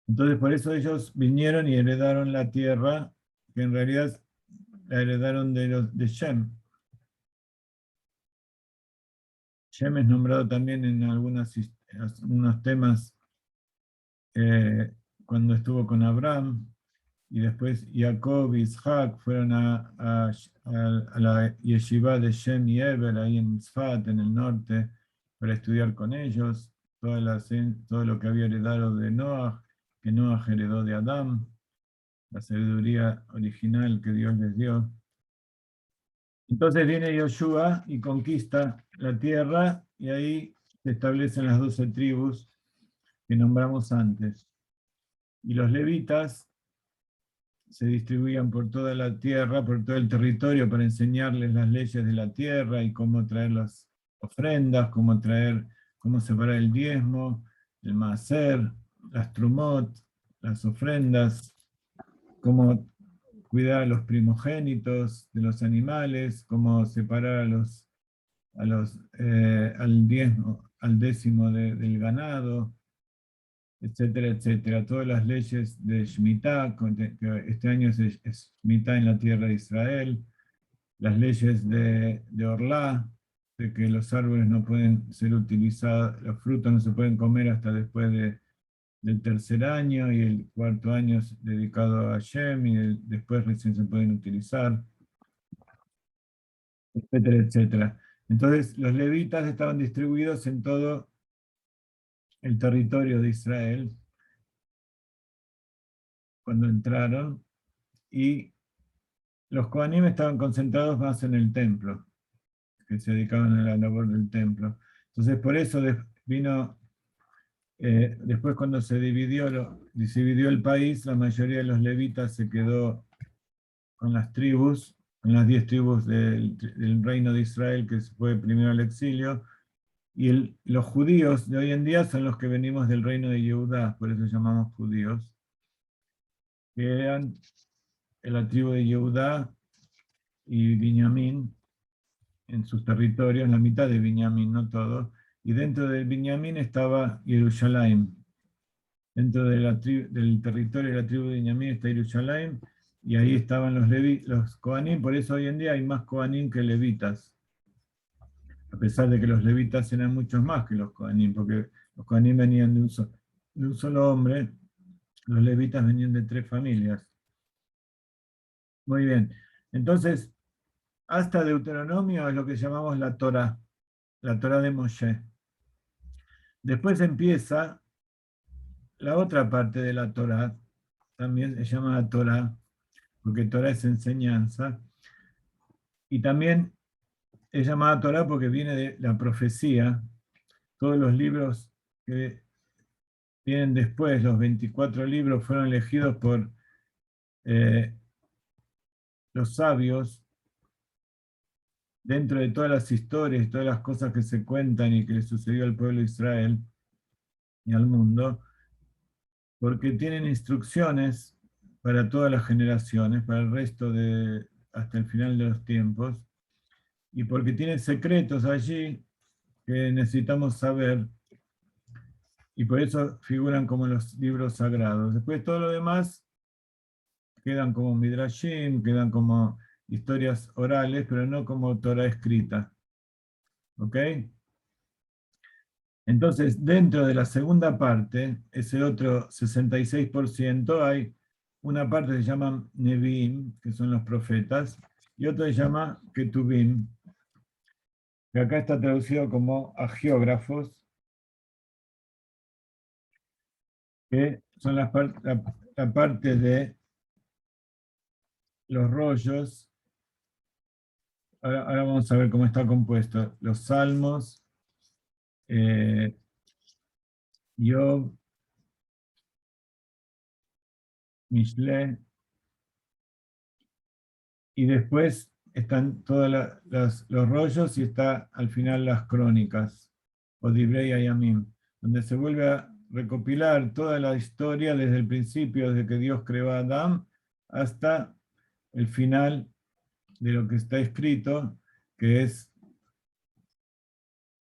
Entonces por eso ellos vinieron y heredaron la tierra, que en realidad la heredaron de Shem. Shem es nombrado también en unos temas cuando estuvo con Abraham, y después Jacob y Isaac fueron a la yeshiva de Shem y Eber, ahí en Tzfat, en el norte, para estudiar con ellos todo lo que había heredado de Noah, que Noah heredó de Adán, la sabiduría original que Dios les dio. Entonces viene Yoshua y conquista la tierra, y ahí se establecen las 12 tribus que nombramos antes. Y los levitas se distribuían por toda la tierra, por todo el territorio, para enseñarles las leyes de la tierra y cómo traer las ofrendas, cómo separar el diezmo, el maaser, las trumot, las ofrendas, cómo cuidar a los primogénitos de los animales, cómo separar al décimo del ganado, etcétera, etcétera. Todas las leyes de Shemitah, que este año es Shemitah en la tierra de Israel, las leyes de Orlá, de que los árboles no pueden ser utilizados, los frutos no se pueden comer hasta después del tercer año, y el cuarto año es dedicado a Shem, y después recién se pueden utilizar, etcétera, etcétera. Entonces los levitas estaban distribuidos en todo el territorio de Israel cuando entraron, y los Kohanim estaban concentrados más en el templo, que se dedicaban a la labor del templo. Entonces por eso vino, después cuando se dividió el país, la mayoría de los levitas se quedó con las tribus, con las 10 tribus del reino de Israel, que se fue primero al exilio, y los judíos de hoy en día son los que venimos del reino de Yehudá, por eso llamamos judíos, que eran la tribu de Yehudá y Binyamin en sus territorios, la mitad de Binyamin, no todo, y dentro de Binyamin estaba Jerusalén. Dentro del territorio de la tribu de Binyamin está Jerusalén, y ahí estaban los Kohanim. Por eso hoy en día hay más Kohanim que levitas, a pesar de que los levitas eran muchos más que los Kohanim, porque los Kohanim venían de un solo hombre, los levitas venían de 3 familias. Muy bien, entonces, hasta Deuteronomio es lo que llamamos la Torá de Moshe. Después empieza la otra parte de la Torá, también se llama la Torá, porque Torá es enseñanza, y también es llamada Torá porque viene de la profecía. Todos los libros que vienen después, los 24 libros, fueron elegidos por los sabios, dentro de todas las historias y todas las cosas que se cuentan y que le sucedió al pueblo de Israel y al mundo, porque tienen instrucciones para todas las generaciones, para el resto hasta el final de los tiempos, y porque tienen secretos allí que necesitamos saber, y por eso figuran como los libros sagrados. Después todo lo demás quedan como midrashim, quedan como historias orales, pero no como Torah escrita. ¿Ok? Entonces, dentro de la segunda parte, ese otro 66%, hay una parte se llama Nevi'im, que son los profetas, y otra se llama Ketuvim, que acá está traducido como agiógrafos, que son la parte de los rollos. Ahora vamos a ver cómo está compuesto. Los salmos, Job, Mishle, y después están todos los rollos y está al final las crónicas, o Divrei Hayamim, donde se vuelve a recopilar toda la historia desde el principio, desde que Dios creó a Adán, hasta el final de lo que está escrito, que es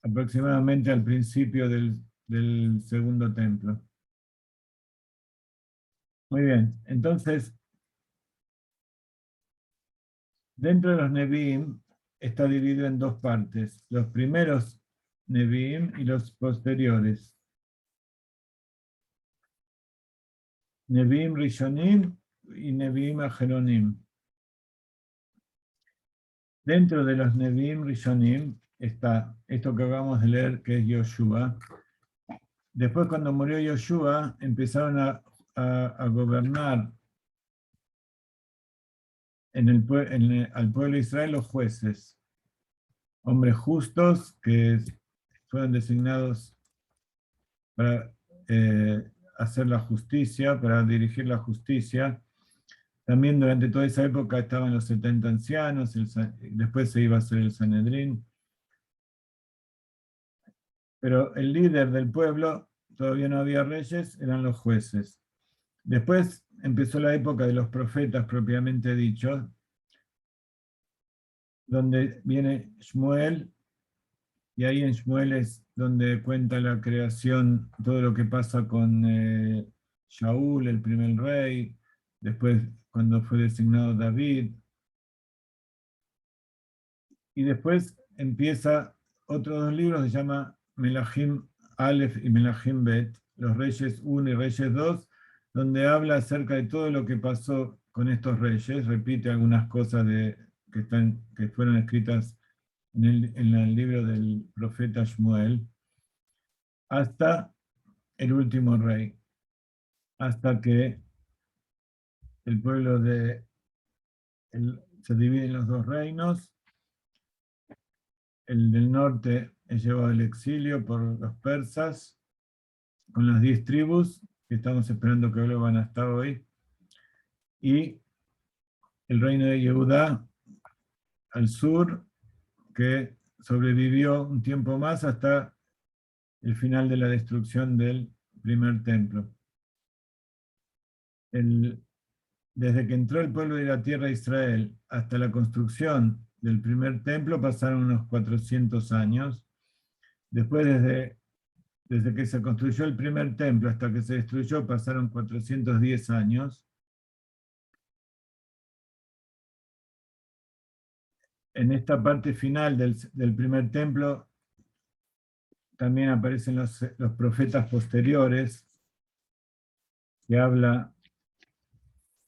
aproximadamente al principio del segundo templo. Muy bien, entonces, dentro de los Nevi'im está dividido en dos partes, los primeros Nevi'im y los posteriores. Nevi'im Rishonim y Nevi'im Ajeronim. Dentro de los Nevi'im Rishonim está esto que acabamos de leer, que es Yoshua. Después, cuando murió Yoshua, empezaron a gobernar al pueblo de Israel los jueces, hombres justos que fueron designados para hacer la justicia, para dirigir la justicia. También durante toda esa época estaban los 70 ancianos, después se iba a hacer el Sanedrín. Pero el líder del pueblo, todavía no había reyes, eran los jueces. Después empezó la época de los profetas propiamente dichos, donde viene Shmuel, y ahí en Shmuel es donde cuenta la creación, todo lo que pasa con Shaul, el primer rey, después cuando fue designado David. Y después empieza otros dos libros, se llama Melahim Aleph y Melahim Bet, los Reyes 1 y Reyes 2, donde habla acerca de todo lo que pasó con estos reyes, repite algunas cosas que fueron escritas en el libro del profeta Shmuel, hasta el último rey, hasta que el pueblo se divide en los dos reinos. El del norte es llevado al exilio por los persas, con las 10 tribus, que estamos esperando que vuelvan hasta hoy, y el reino de Yehudá al sur, que sobrevivió un tiempo más hasta el final de la destrucción del primer templo. Desde que entró el pueblo de la tierra de Israel hasta la construcción del primer templo pasaron unos 400 años. Después, desde que se construyó el primer templo hasta que se destruyó, pasaron 410 años. En esta parte final del primer templo también aparecen los profetas posteriores, que habla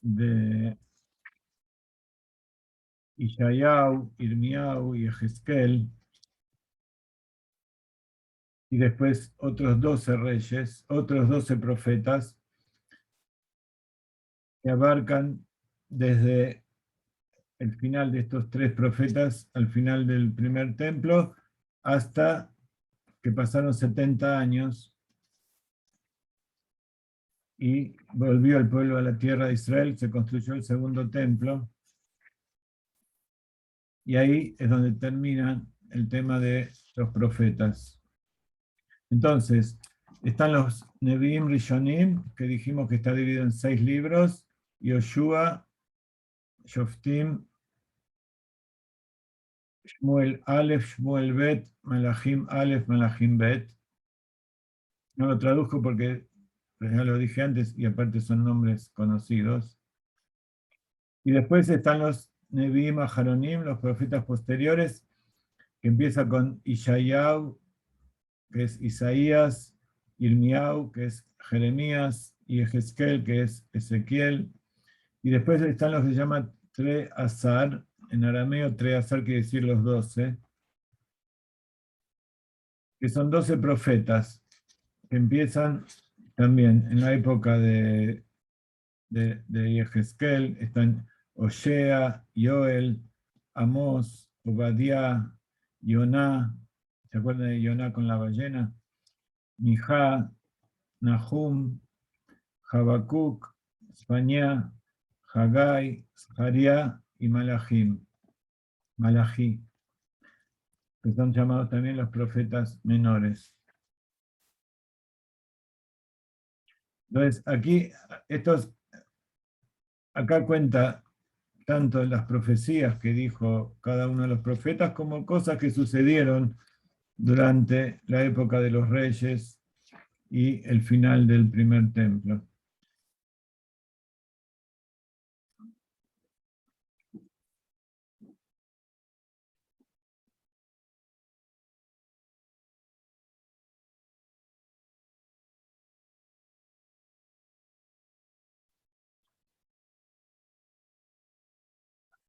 de Ishayahu, Irmiyahu y Ezequiel, y después otros 12 reyes, otros 12 profetas, que abarcan desde el final de estos 3 profetas al final del primer templo, hasta que pasaron 70 años y volvió el pueblo a la tierra de Israel, se construyó el segundo templo, y ahí es donde termina el tema de los profetas. Entonces, están los Nevi'im Rishonim, que dijimos que está dividido en 6 libros, Yoshua, Shoftim, Shmuel Aleph, Shmuel Bet, Melahim Aleph, Melahim Bet. No lo traduzco porque ya lo dije antes y aparte son nombres conocidos. Y después están los Nevi'im Aharonim, los profetas posteriores, que empieza con Ishayahu, que es Isaías, Irmiyahu, que es Jeremías, y Ezequiel, que es Ezequiel. Y después están los que se llaman Tre Azar. En arameo, Tre Azar quiere decir los 12. Que son 12 profetas que empiezan también en la época de Yehezkel. Están Oshea, Yoel, Amós, Obadiah, Yoná. ¿Se acuerdan de Yoná con la ballena? Mijá, Nahum, Habacuc, España, Haggai, Zaharia y Malachí, que son llamados también los profetas menores. Entonces, acá cuenta tanto las profecías que dijo cada uno de los profetas como cosas que sucedieron durante la época de los reyes y el final del primer templo.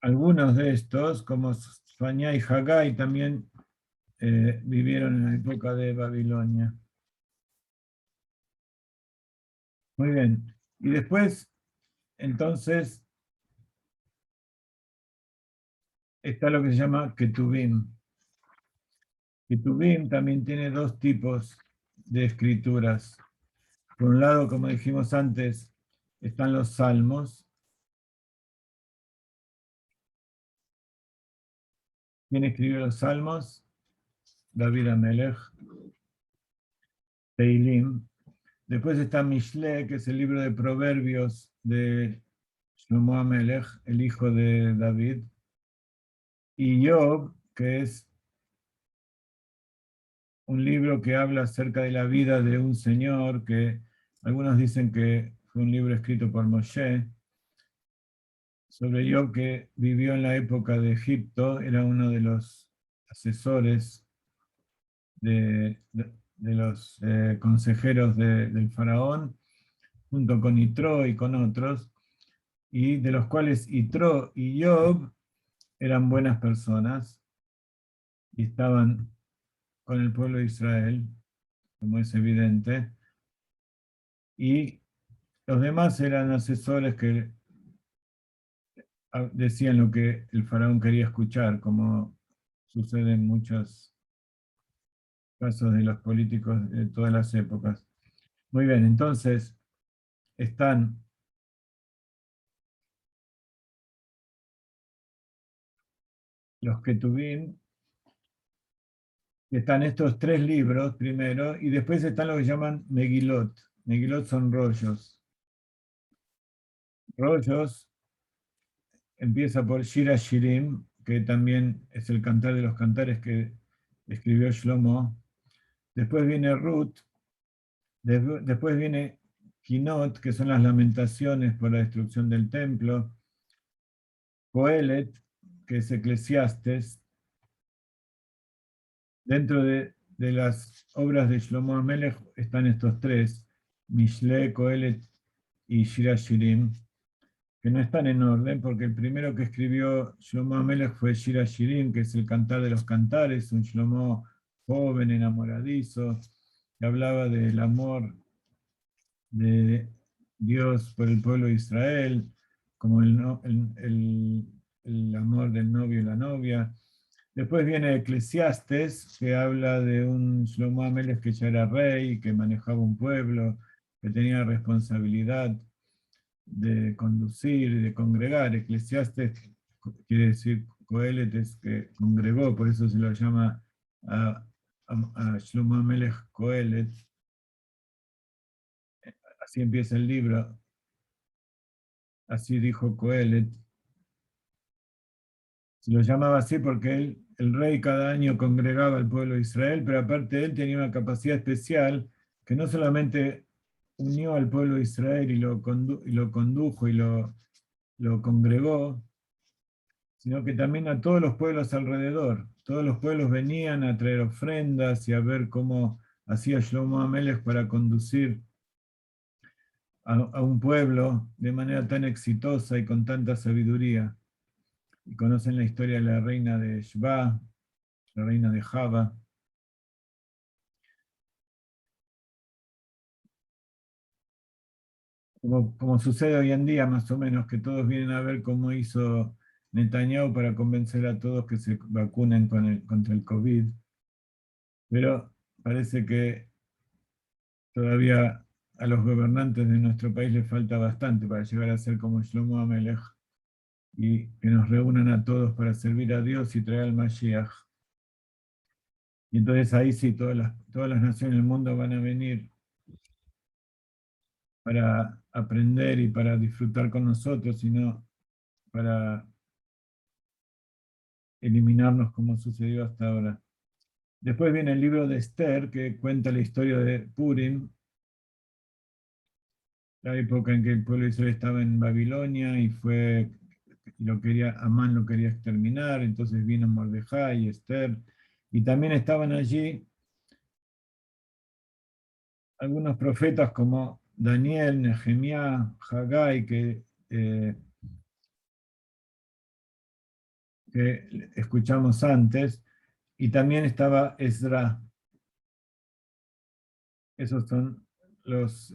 Algunos de estos, como Sfañá y Haggai, también vivieron en la época de Babilonia. Muy bien. Y después, entonces, está lo que se llama Ketuvim. Ketuvim también tiene dos tipos de escrituras. Por un lado, como dijimos antes, están los salmos. ¿Quién escribió los salmos? David Amelech. Teilim. Después está Mishle, que es el libro de proverbios de Shlomo Amelech, el hijo de David. Y Job, que es un libro que habla acerca de la vida de un señor, que algunos dicen que fue un libro escrito por Moshe, sobre Job, que vivió en la época de Egipto, era uno de los asesores de los consejeros del faraón, junto con Yitro y con otros, y de los cuales Yitro y Job eran buenas personas y estaban con el pueblo de Israel, como es evidente, y los demás eran asesores que decían lo que el faraón quería escuchar, como sucede en muchos casos de los políticos de todas las épocas. Muy bien, entonces están los Ketuvim, están estos tres libros primero, y después están lo que llaman Megilot. Megilot son rollos. Rollos empieza por Shira Shirim, que también es el cantar de los cantares que escribió Shlomo. Después viene Ruth. Después viene Kinot, que son las lamentaciones por la destrucción del templo. Coelet, que es Eclesiastes. Dentro de las obras de Shlomo Amelech están estos tres, Mishle, Coelet y Shira Shirim, que no están en orden, porque el primero que escribió Shlomo Amelech fue Shira Shirim, que es el cantar de los cantares, un Shlomo joven, enamoradizo, que hablaba del amor de Dios por el pueblo de Israel, como el amor del novio y la novia. Después viene Eclesiastes, que habla de un Shlomo Amelech que ya era rey, que manejaba un pueblo, que tenía responsabilidad de conducir y de congregar. Eclesiastes quiere decir Coelet, es que congregó, por eso se lo llama a Shlomo Amelech Coelet. Así empieza el libro. Así dijo Coelet. Se lo llamaba así porque el rey cada año congregaba al pueblo de Israel, pero aparte de él tenía una capacidad especial que no solamente unió al pueblo de Israel y lo condujo y lo congregó, sino que también a todos los pueblos alrededor. Todos los pueblos venían a traer ofrendas y a ver cómo hacía Shlomo Amelech para conducir a un pueblo de manera tan exitosa y con tanta sabiduría. Y conocen la historia de la reina de Sheba, la reina de Java. Como sucede hoy en día, más o menos, que todos vienen a ver cómo hizo Netanyahu para convencer a todos que se vacunen contra el COVID. Pero parece que todavía a los gobernantes de nuestro país les falta bastante para llegar a ser como Shlomo Amelech y que nos reúnan a todos para servir a Dios y traer al Mashiach. Y entonces ahí sí, todas las naciones del mundo van a venir para aprender y para disfrutar con nosotros, y no para eliminarnos como sucedió hasta ahora. Después viene el libro de Esther, que cuenta la historia de Purim, la época en que el pueblo de Israel estaba en Babilonia y Amán lo quería exterminar, entonces vino Mordejai y Esther, y también estaban allí algunos profetas como Daniel, Nehemías, Haggai, que escuchamos antes, y también estaba Esdra. Esos son las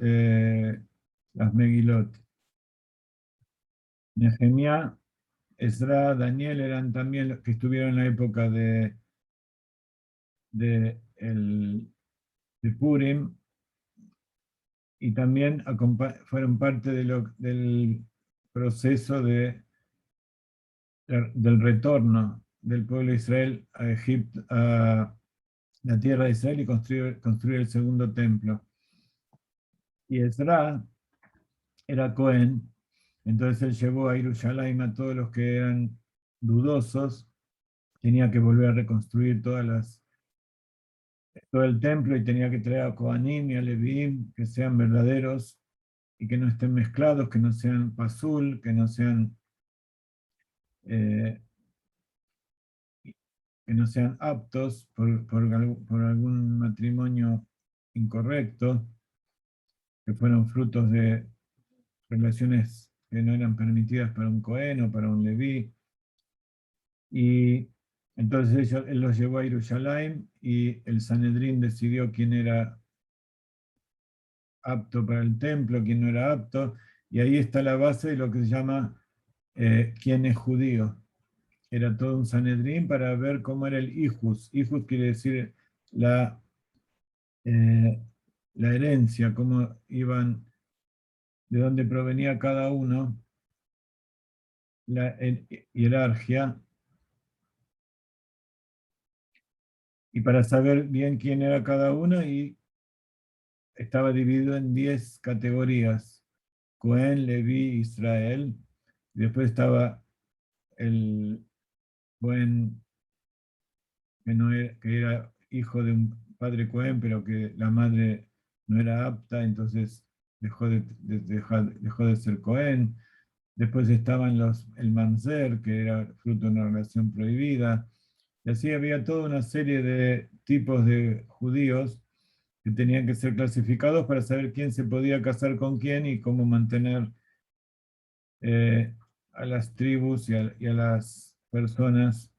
Megilot. Nehemías, Esdra, Daniel eran también los que estuvieron en la época de Purim, y también fueron parte del proceso del retorno del pueblo de Israel a Egipto, a la tierra de Israel, y construir el segundo templo. Y Esdra era Cohen, entonces él llevó a Jerusalén a todos los que eran dudosos, tenía que volver a reconstruir todo el templo, y tenía que traer a Kohanim y a Leviim que sean verdaderos y que no estén mezclados, que no sean pasul, que no sean aptos por algún matrimonio incorrecto, que fueron frutos de relaciones que no eran permitidas para un Cohen o para un Leví. Y entonces él los llevó a Jerusalén, y el Sanedrín decidió quién era apto para el templo, quién no era apto, y ahí está la base de lo que se llama quién es judío. Era todo un Sanedrín para ver cómo era el hijus. Hijus quiere decir eh, la herencia, cómo iban, de dónde provenía cada uno, la hierarquía, y para saber bien quién era cada uno, y estaba dividido en 10 categorías: Cohen, Leví, Israel. Después estaba el Cohen que era hijo de un padre Cohen, pero que la madre no era apta, entonces dejó de ser Cohen. Después estaban el Mamzer, que era fruto de una relación prohibida. Y así había toda una serie de tipos de judíos que tenían que ser clasificados para saber quién se podía casar con quién y cómo mantener a las tribus y a las personas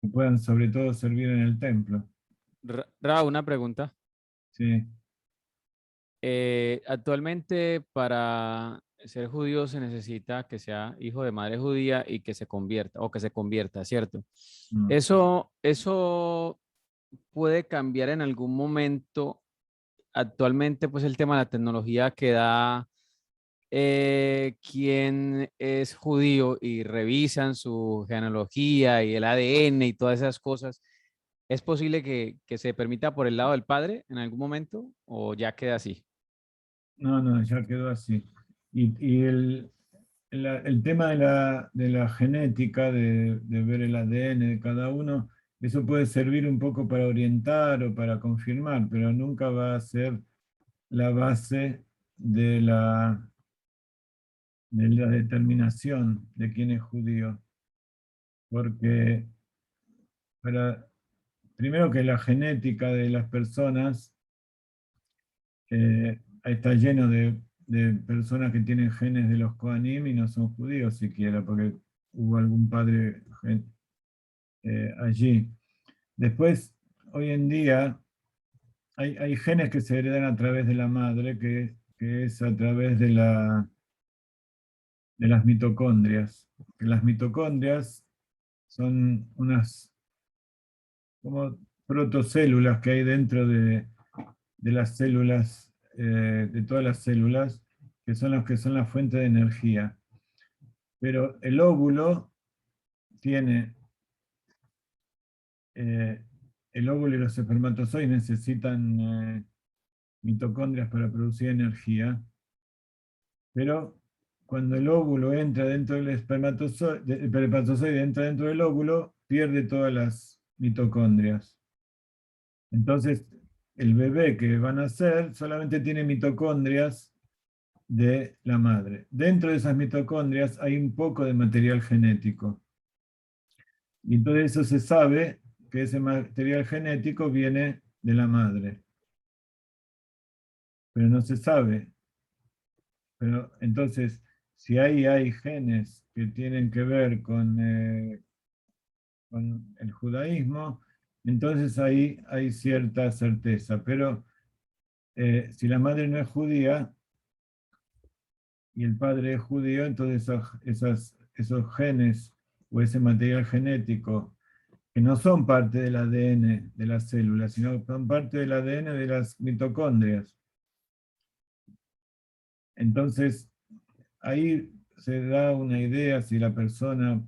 que puedan sobre todo servir en el templo. Ra, una pregunta. Sí. Actualmente para ser judío se necesita que sea hijo de madre judía y que se convierta, ¿cierto? Mm. Eso puede cambiar en algún momento. Actualmente, pues el tema de la tecnología que da quien es judío y revisan su genealogía y el ADN y todas esas cosas, ¿es posible que se permita por el lado del padre en algún momento o ya queda así? No, ya quedó así. Y el tema de la genética, de ver el ADN de cada uno, eso puede servir un poco para orientar o para confirmar, pero nunca va a ser la base de la determinación de quién es judío. Porque primero que la genética de las personas ahí está lleno de personas que tienen genes de los Kohanim y no son judíos siquiera, porque hubo algún padre allí. Después, hoy en día, hay genes que se heredan a través de la madre, que es a través de las mitocondrias. Que las mitocondrias son unas como protocélulas que hay dentro de las células, de todas las células, que son las la fuente de energía. Pero el óvulo tiene, el óvulo y los espermatozoides necesitan mitocondrias para producir energía, pero cuando el óvulo entra dentro del espermatozoide, el espermatozoide entra dentro del óvulo, pierde todas las mitocondrias. Entonces, el bebé que van a nacer solamente tiene mitocondrias de la madre. Dentro de esas mitocondrias hay un poco de material genético. Y entonces eso se sabe que ese material genético viene de la madre. Pero no se sabe. Pero entonces, si ahí hay genes que tienen que ver con el judaísmo, entonces ahí hay cierta certeza. Pero si la madre no es judía y el padre es judío, entonces esos genes o ese material genético que no son parte del ADN de las células, sino son parte del ADN de las mitocondrias. Entonces, ahí se da una idea si la persona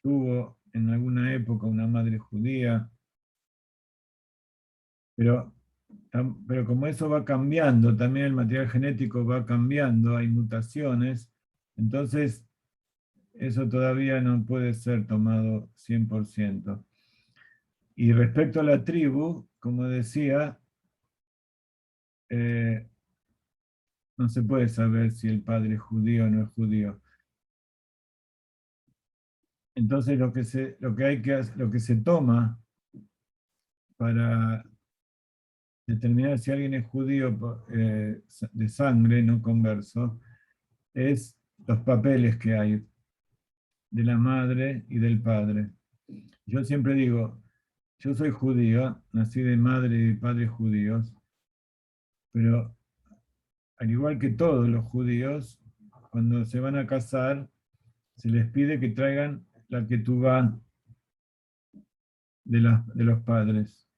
tuvo en alguna época una madre judía, pero como eso va cambiando, también el material genético va cambiando, hay mutaciones, entonces eso todavía no puede ser tomado 100%. Y respecto a la tribu, como decía, no se puede saber si el padre es judío o no es judío. Entonces lo que se toma para determinar si alguien es judío de sangre, no converso, es los papeles que hay de la madre y del padre. Yo siempre digo, yo soy judío, nací de madre y de padres judíos, pero al igual que todos los judíos, cuando se van a casar, se les pide que traigan la ketubá de los padres.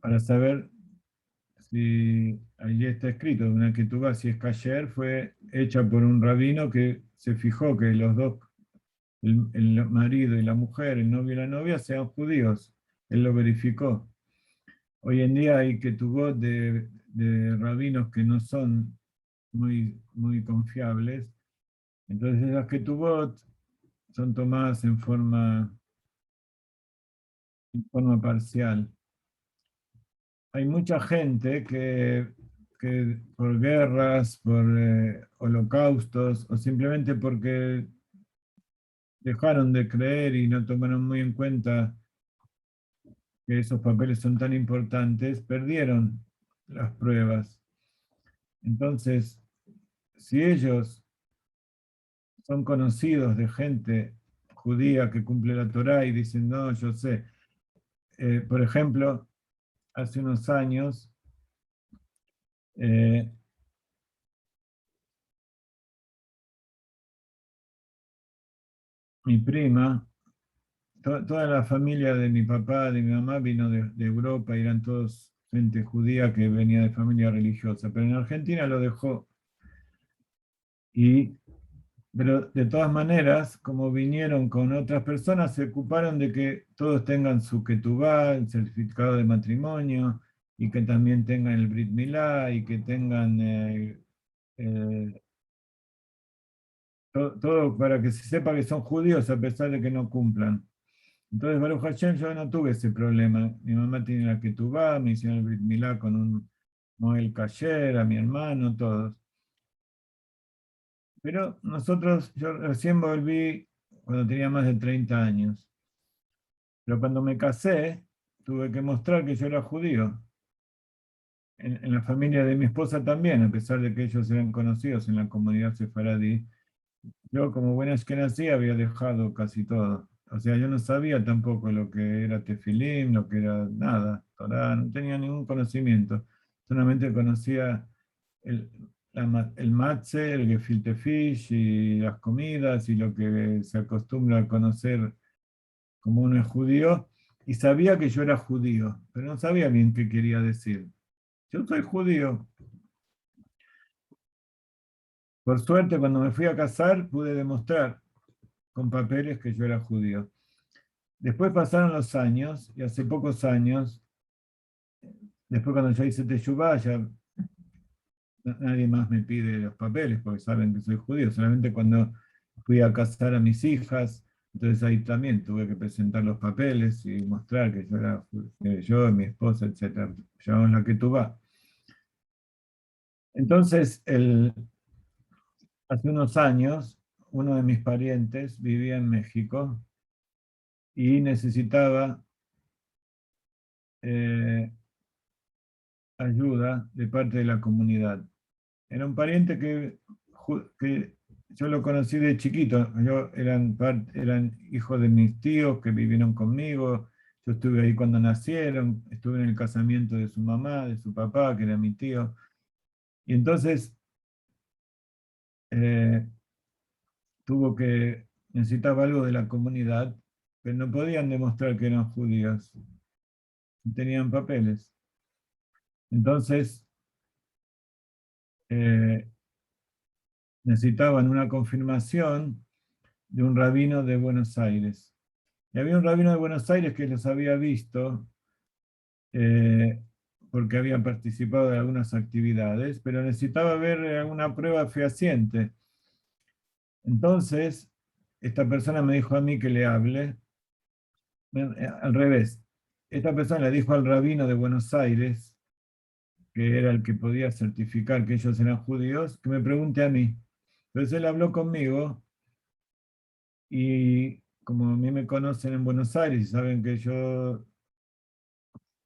Para saber si allí está escrito, una ketubá, si es kasher, fue hecha por un rabino que se fijó que los dos, el marido y la mujer, el novio y la novia, sean judíos. Él lo verificó. Hoy en día hay ketubot de rabinos que no son muy, muy confiables. Entonces esas ketubot son tomadas en forma parcial. Hay mucha gente que por guerras, por holocaustos, o simplemente porque dejaron de creer y no tomaron muy en cuenta que esos papeles son tan importantes, perdieron las pruebas. Entonces, si ellos son conocidos de gente judía que cumple la Torá y dicen, no, yo sé. Por ejemplo, hace unos años, mi prima, toda la familia de mi papá, de mi mamá, vino de Europa, y eran todos gente judía que venía de familia religiosa, pero en Argentina lo dejó. Pero de todas maneras, como vinieron con otras personas, se ocuparon de que todos tengan su ketubá, el certificado de matrimonio, y que también tengan el Brit Milá, y que tengan todo para que se sepa que son judíos a pesar de que no cumplan. Entonces, Baruch Hashem, yo no tuve ese problema. Mi mamá tiene la ketubá, me hicieron el Brit Milá con un Moel Kasher, a mi hermano, todos. Pero yo recién volví cuando tenía más de 30 años. Pero cuando me casé, tuve que mostrar que yo era judío. En la familia de mi esposa también, a pesar de que ellos eran conocidos en la comunidad sefaradí, yo como buen ashkenazí había dejado casi todo. O sea, yo no sabía tampoco lo que era tefilim, lo que era nada, Torá, no tenía ningún conocimiento. Solamente conocía el, el matze, el gefilte fish y las comidas y lo que se acostumbra a conocer como uno es judío. Y sabía que yo era judío, pero no sabía bien qué quería decir. Yo soy judío. Por suerte, cuando me fui a casar, pude demostrar con papeles que yo era judío. Después pasaron los años, y hace pocos años, después cuando yo hice Teshuvá, ya nadie más me pide los papeles, porque saben que soy judío. Solamente cuando fui a casar a mis hijas, entonces ahí también tuve que presentar los papeles y mostrar que yo era yo, mi esposa, etc. Llevamos la Ketubá. Entonces, hace unos años, uno de mis parientes vivía en México y necesitaba ayuda de parte de la comunidad. Era un pariente que yo lo conocí de chiquito. Eran hijos de mis tíos que vivieron conmigo. Yo estuve ahí cuando nacieron, estuve en el casamiento de su mamá, de su papá, que era mi tío. Y entonces necesitaba algo de la comunidad, pero no podían demostrar que eran judíos. Tenían papeles. Entonces, necesitaban una confirmación de un rabino de Buenos Aires. Y había un rabino de Buenos Aires que los había visto porque habían participado de algunas actividades, pero necesitaba ver alguna prueba fehaciente. Entonces, esta persona me dijo a mí que le hable. Al revés, esta persona le dijo al rabino de Buenos Aires, que era el que podía certificar que ellos eran judíos, que me pregunte a mí. Entonces él habló conmigo y como a mí me conocen en Buenos Aires y saben que yo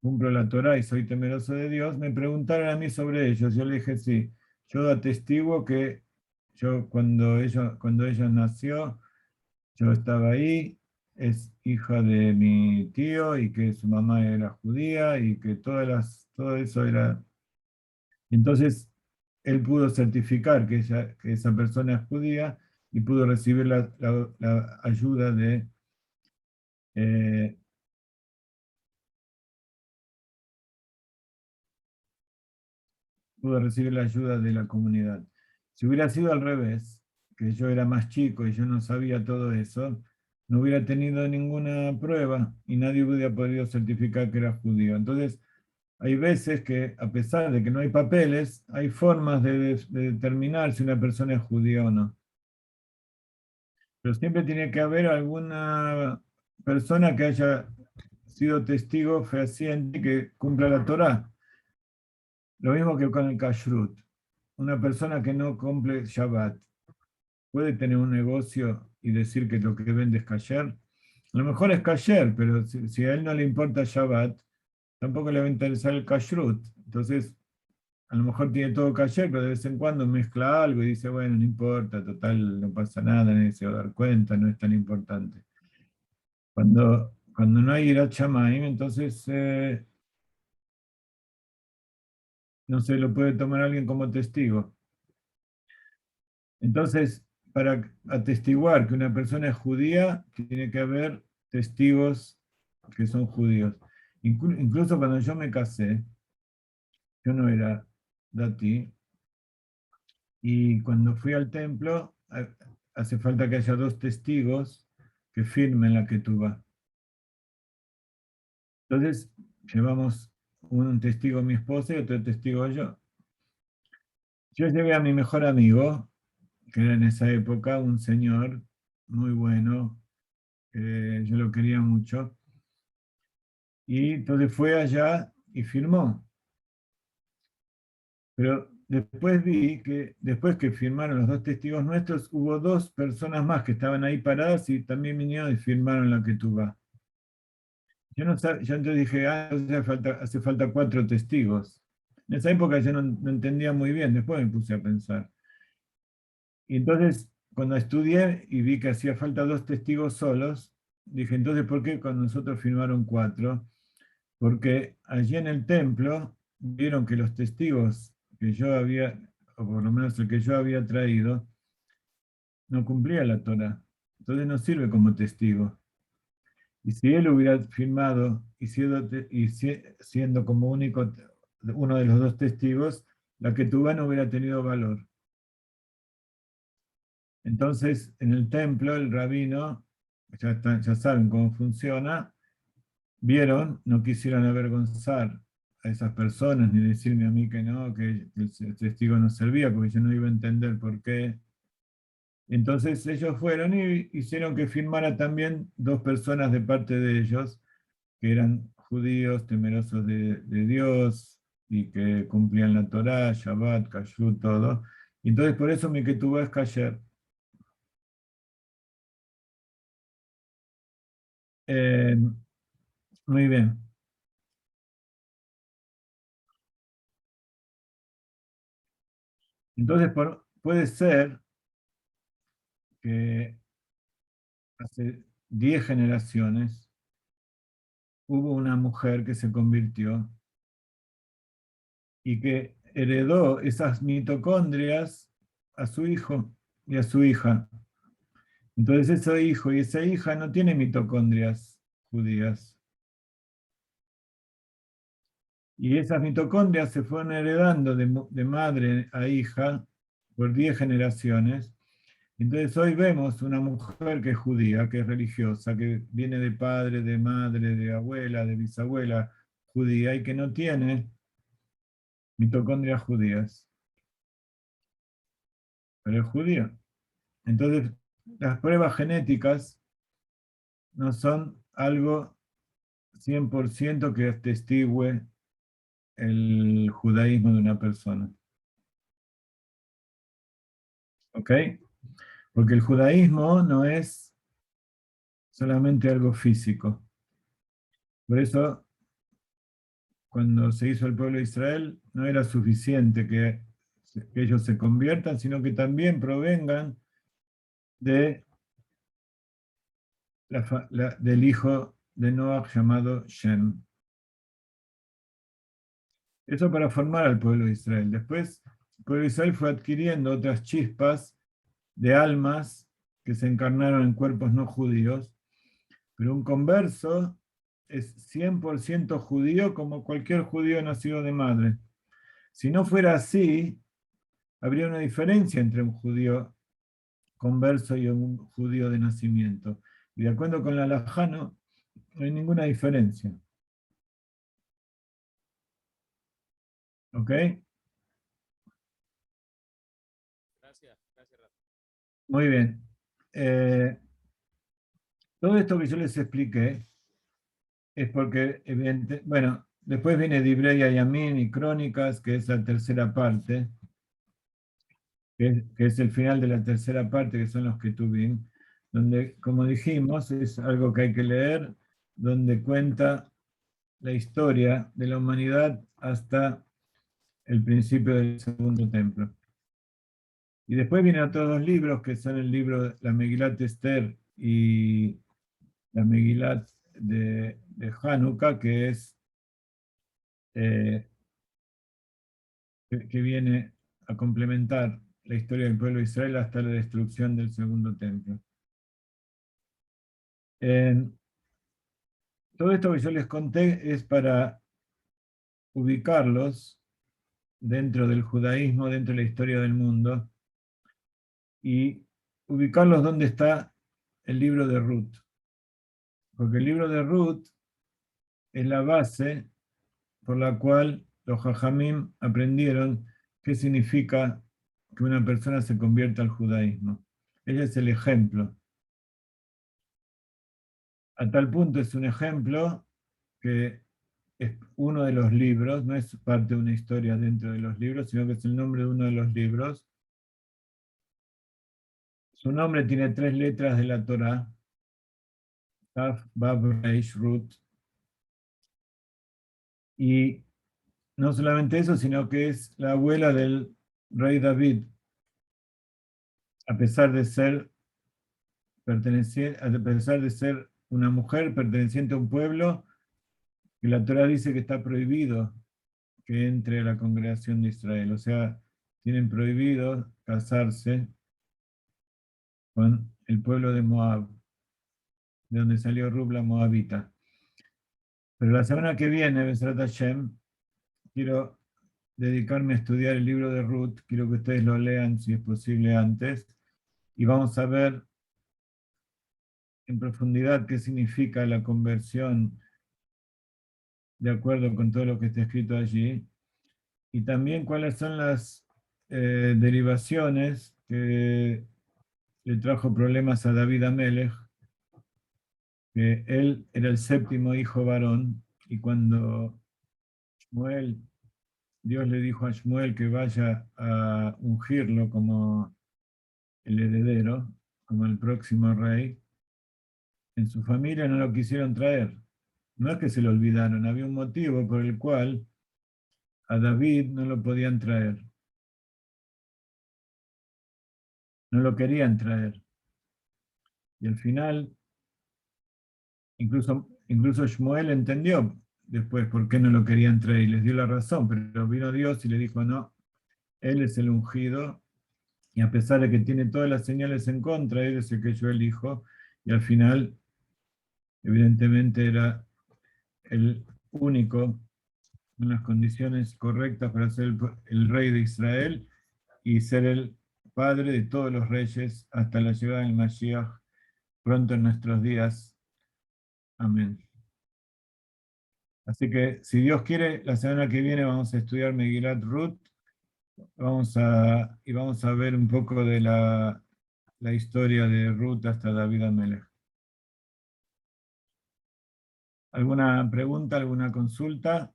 cumplo la Torá y soy temeroso de Dios, me preguntaron a mí sobre ellos. Yo le dije, sí, yo atestiguo que yo cuando ella nació, yo estaba ahí, es hija de mi tío y que su mamá era judía y que todo eso era... Entonces, él pudo certificar que esa persona es judía y pudo recibir la ayuda de la comunidad. Si hubiera sido al revés, que yo era más chico y yo no sabía todo eso, no hubiera tenido ninguna prueba y nadie hubiera podido certificar que era judío. Entonces, hay veces que, a pesar de que no hay papeles, hay formas de determinar si una persona es judía o no. Pero siempre tiene que haber alguna persona que haya sido testigo fehaciente que cumpla la Torá. Lo mismo que con el kashrut. Una persona que no cumple Shabbat puede tener un negocio y decir que lo que vende es kasher. A lo mejor es kasher, pero si a él no le importa Shabbat, tampoco le va a interesar el kashrut. Entonces, a lo mejor tiene todo kasher, pero de vez en cuando mezcla algo y dice, bueno, no importa, total, no pasa nada, nadie se va a dar cuenta, no es tan importante. Cuando no hay Irat Shamayim, entonces no se lo puede tomar alguien como testigo. Entonces, para atestiguar que una persona es judía, tiene que haber testigos que son judíos. Incluso cuando yo me casé, yo no era datí, y cuando fui al templo, hace falta que haya 2 testigos que firmen la ketubá. Entonces, llevamos un testigo mi esposa y otro testigo yo. Yo llevé a mi mejor amigo, que era en esa época un señor muy bueno, yo lo quería mucho, y entonces fue allá y firmó. Pero después vi que después que firmaron los 2 testigos nuestros, hubo 2 personas más que estaban ahí paradas y también vinieron y firmaron la ketubá. Yo entonces dije, hace falta 4 testigos. En esa época yo no entendía muy bien, después me puse a pensar. Y entonces, cuando estudié y vi que hacía falta 2 testigos solos, dije, entonces, ¿por qué con nosotros firmaron 4? Porque allí en el templo vieron que los testigos que yo había, o por lo menos el que yo había traído, no cumplía la Torah. Entonces no sirve como testigo. Y si él hubiera firmado siendo como uno de los 2 testigos, la ketubá no hubiera tenido valor. Entonces, en el templo, el rabino, ya saben cómo funciona, vieron, no quisieron avergonzar a esas personas, ni decirme a mí que no, que el testigo no servía, porque yo no iba a entender por qué. Entonces ellos fueron y hicieron que firmara también 2 personas de parte de ellos, que eran judíos temerosos de Dios y que cumplían la Torá, Shabbat, Kashrut, todo. Y entonces por eso mi ketubá es kasher. Muy bien. Entonces puede ser que hace 10 generaciones hubo una mujer que se convirtió y que heredó esas mitocondrias a su hijo y a su hija. Entonces ese hijo y esa hija no tienen mitocondrias judías. Y esas mitocondrias se fueron heredando de madre a hija por 10 generaciones. Entonces hoy vemos una mujer que es judía, que es religiosa, que viene de padre, de madre, de abuela, de bisabuela judía y que no tiene mitocondrias judías. Pero es judía. Entonces las pruebas genéticas no son algo 100% que atestigue el judaísmo de una persona. ¿Ok? Porque el judaísmo no es solamente algo físico. Por eso, cuando se hizo el pueblo de Israel, no era suficiente que ellos se conviertan, sino que también provengan del hijo de Noah llamado Shem. Eso para formar al pueblo de Israel. Después, el pueblo de Israel fue adquiriendo otras chispas de almas que se encarnaron en cuerpos no judíos, pero un converso es 100% judío como cualquier judío nacido de madre. Si no fuera así, habría una diferencia entre un judío converso y un judío de nacimiento. Y de acuerdo con la halajá no hay ninguna diferencia. ¿Ok? Gracias, Rafa. Muy bien. Todo esto que yo les expliqué es porque, bueno, después viene Divrei Hayamim y Crónicas, que es la tercera parte, que es el final de la tercera parte, que son los Ketuvim, donde, como dijimos, es algo que hay que leer, donde cuenta la historia de la humanidad hasta el principio del segundo templo. Y después vienen otros 2 libros, que son el libro, la Megilat Esther y la Megilat de Hanukkah, que es que viene a complementar la historia del pueblo de Israel hasta la destrucción del segundo templo. Todo esto que yo les conté es para ubicarlos dentro del judaísmo, dentro de la historia del mundo, y ubicarlos donde está el libro de Ruth. Porque el libro de Ruth es la base por la cual los Jajamim aprendieron qué significa que una persona se convierta al judaísmo. Ese es el ejemplo. A tal punto es un ejemplo que es uno de los libros, no es parte de una historia dentro de los libros, sino que es el nombre de uno de los libros. Su nombre tiene 3 letras de la Torá, Taf, Bab, Reish, Ruth, Y no solamente eso, sino que es la abuela del rey David, a pesar de ser una mujer perteneciente a un pueblo, que la Torá dice que está prohibido que entre a la congregación de Israel. O sea, tienen prohibido casarse con el pueblo de Moab, de donde salió Rub la Moabita. Pero la semana que viene, Besrat Hashem, quiero dedicarme a estudiar el libro de Ruth. Quiero que ustedes lo lean, si es posible, antes. Y vamos a ver en profundidad qué significa la conversión de acuerdo con todo lo que está escrito allí. Y también cuáles son las derivaciones que le trajo problemas a David Amelech, que él era el séptimo hijo varón, y cuando Dios le dijo a Shmuel que vaya a ungirlo como el heredero, como el próximo rey, en su familia no lo quisieron traer. No es que se lo olvidaron, había un motivo por el cual a David no lo podían traer. No lo querían traer. Y al final, incluso Shmuel entendió después por qué no lo querían traer y les dio la razón, pero vino Dios y le dijo, no, él es el ungido, y a pesar de que tiene todas las señales en contra, él es el que yo elijo, y al final, evidentemente, era el único en las condiciones correctas para ser el rey de Israel y ser el padre de todos los reyes hasta la llegada del Mashiach pronto en nuestros días. Amén. Así que, si Dios quiere, la semana que viene vamos a estudiar Megilat Ruth. Vamos a ver un poco de la historia de Ruth hasta David Amelech. ¿Alguna pregunta, alguna consulta?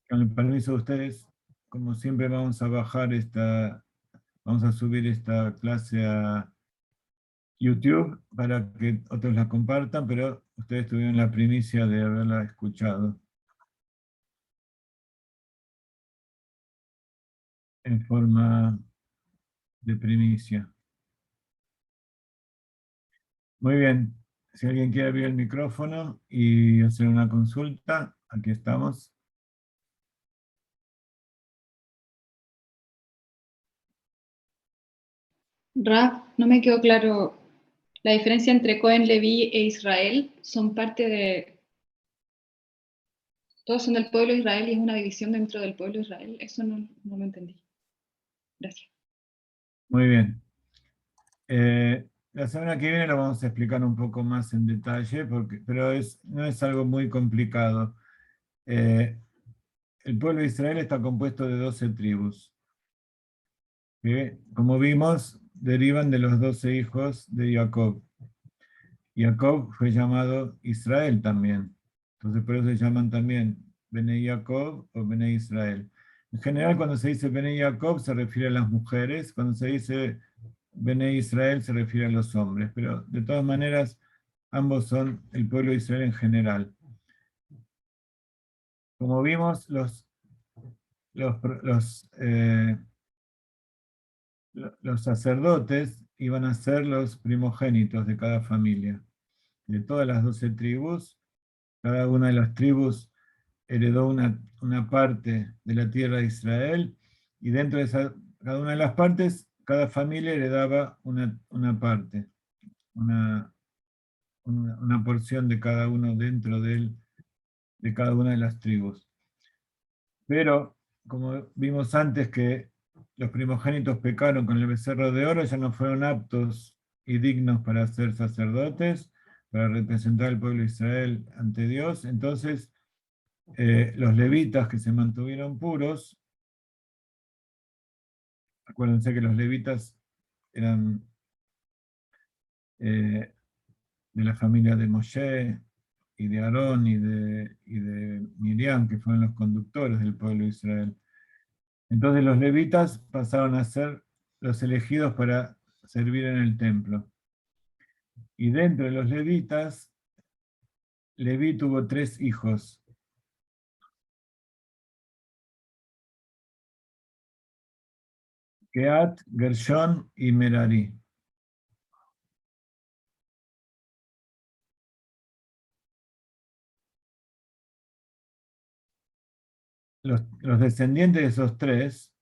Con el permiso de ustedes, como siempre vamos a subir esta clase a YouTube para que otros la compartan, pero ustedes tuvieron la primicia de haberla escuchado en forma de primicia. Muy bien, si alguien quiere abrir el micrófono y hacer una consulta, aquí estamos. Raf, no me quedó claro la diferencia entre Cohen, Leví e Israel. Son parte de... Todos son del pueblo de Israel y es una división dentro del pueblo de Israel. Eso no lo entendí. Gracias. Muy bien. La semana que viene lo vamos a explicar un poco más en detalle, pero no es algo muy complicado. El pueblo de Israel está compuesto de 12 tribus, que, como vimos, derivan de los 12 hijos de Jacob. Jacob fue llamado Israel también. Entonces, por eso se llaman también Bnei Jacob o Bnei Israel. En general, cuando se dice Bnei Jacob, se refiere a las mujeres. Cuando se dice Bnei Israel, se refiere a los hombres. Pero, de todas maneras, ambos son el pueblo de Israel en general. Como vimos, los sacerdotes iban a ser los primogénitos de cada familia. De todas las 12 tribus, cada una de las tribus heredó una parte de la tierra de Israel, y dentro de cada una de las partes, cada familia heredaba una parte, una porción de cada uno dentro de cada una de las tribus. Pero, como vimos antes que los primogénitos pecaron con el becerro de oro, ya no fueron aptos y dignos para ser sacerdotes, para representar al pueblo de Israel ante Dios. Entonces, los levitas que se mantuvieron puros, acuérdense que los levitas eran de la familia de Moshe y de Aarón y de Miriam, que fueron los conductores del pueblo de Israel. Entonces los levitas pasaron a ser los elegidos para servir en el templo. Y dentro de los levitas, Leví tuvo 3 hijos. Keat, Gershón y Merari. Los descendientes de esos 3,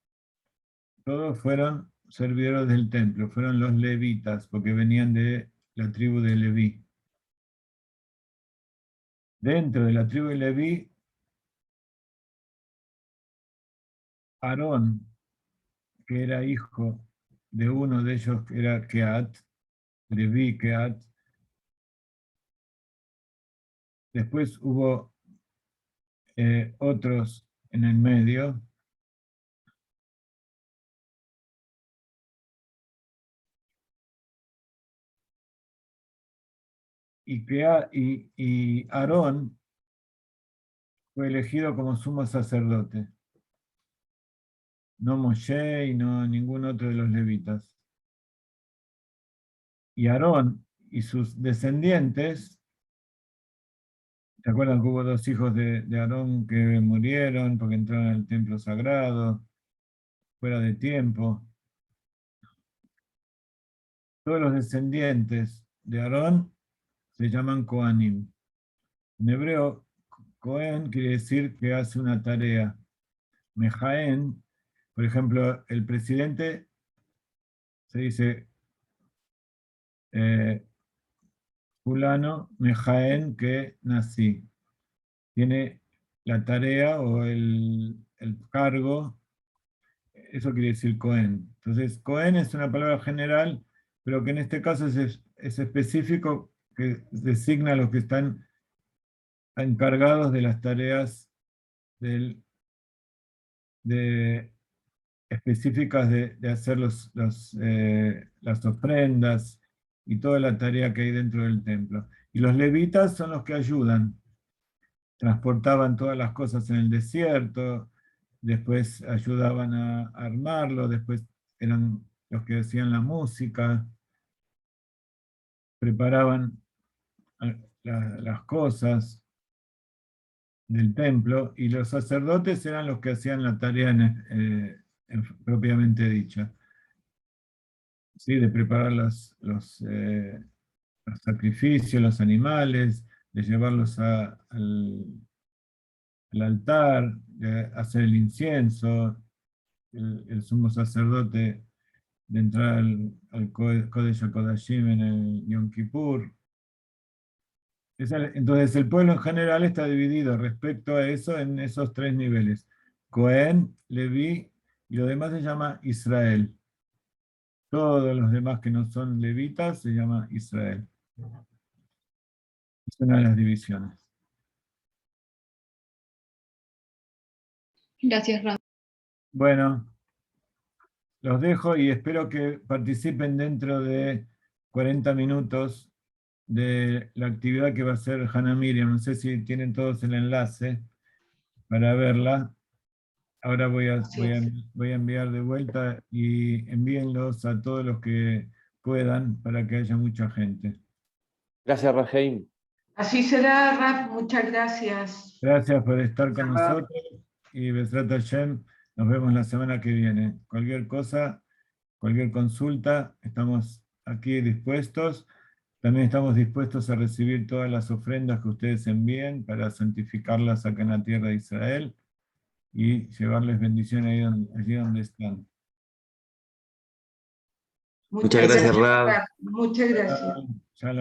todos fueron servidores del templo, fueron los levitas, porque venían de la tribu de Leví. Dentro de la tribu de Leví, Aarón, que era hijo de uno de ellos, que era Keat, Leví Keat. Después hubo otros en el medio. Y Aarón fue elegido como sumo sacerdote. No Moshe y no ningún otro de los levitas. Y Aarón y sus descendientes, ¿se acuerdan que hubo 2 hijos de Aarón que murieron porque entraron al templo sagrado, fuera de tiempo? Todos los descendientes de Aarón se llaman Kohanim. En hebreo, Cohen quiere decir que hace una tarea. Mejaen, por ejemplo, el presidente se dice fulano Mejaen que nací. Tiene la tarea o el cargo, eso quiere decir Cohen. Entonces, Cohen es una palabra general, pero que en este caso es específico, que designa a los que están encargados de las tareas específicas de hacer las ofrendas y toda la tarea que hay dentro del templo. Y los levitas son los que ayudan. Transportaban todas las cosas en el desierto, después ayudaban a armarlo, después eran los que hacían la música, preparaban las cosas del templo, y los sacerdotes eran los que hacían la tarea propiamente dicha. ¿Sí? De preparar los sacrificios, los animales, de llevarlos al altar, de hacer el incienso, el sumo sacerdote de entrar al Kodesh HaKodashim en el Yom Kippur. Entonces el pueblo en general está dividido respecto a eso en esos 3 niveles. Cohen, Leví, y lo demás se llama Israel. Todos los demás que no son levitas se llama Israel. Es una de las divisiones. Gracias, Ram. Bueno, los dejo y espero que participen dentro de 40 minutos de la actividad que va a hacer Hannah Miriam. No sé si tienen todos el enlace para verla. Ahora voy a enviar de vuelta y envíenlos a todos los que puedan para que haya mucha gente. Gracias, Raheim. Así será, Raf. Muchas gracias. Gracias por estar con nosotros y Besrat Hashem, nos vemos la semana que viene. Cualquier cosa, cualquier consulta, estamos aquí dispuestos. También estamos dispuestos a recibir todas las ofrendas que ustedes envíen para santificarlas acá en la tierra de Israel y llevarles bendición allí donde están. Muchas gracias, Raf. Muchas gracias.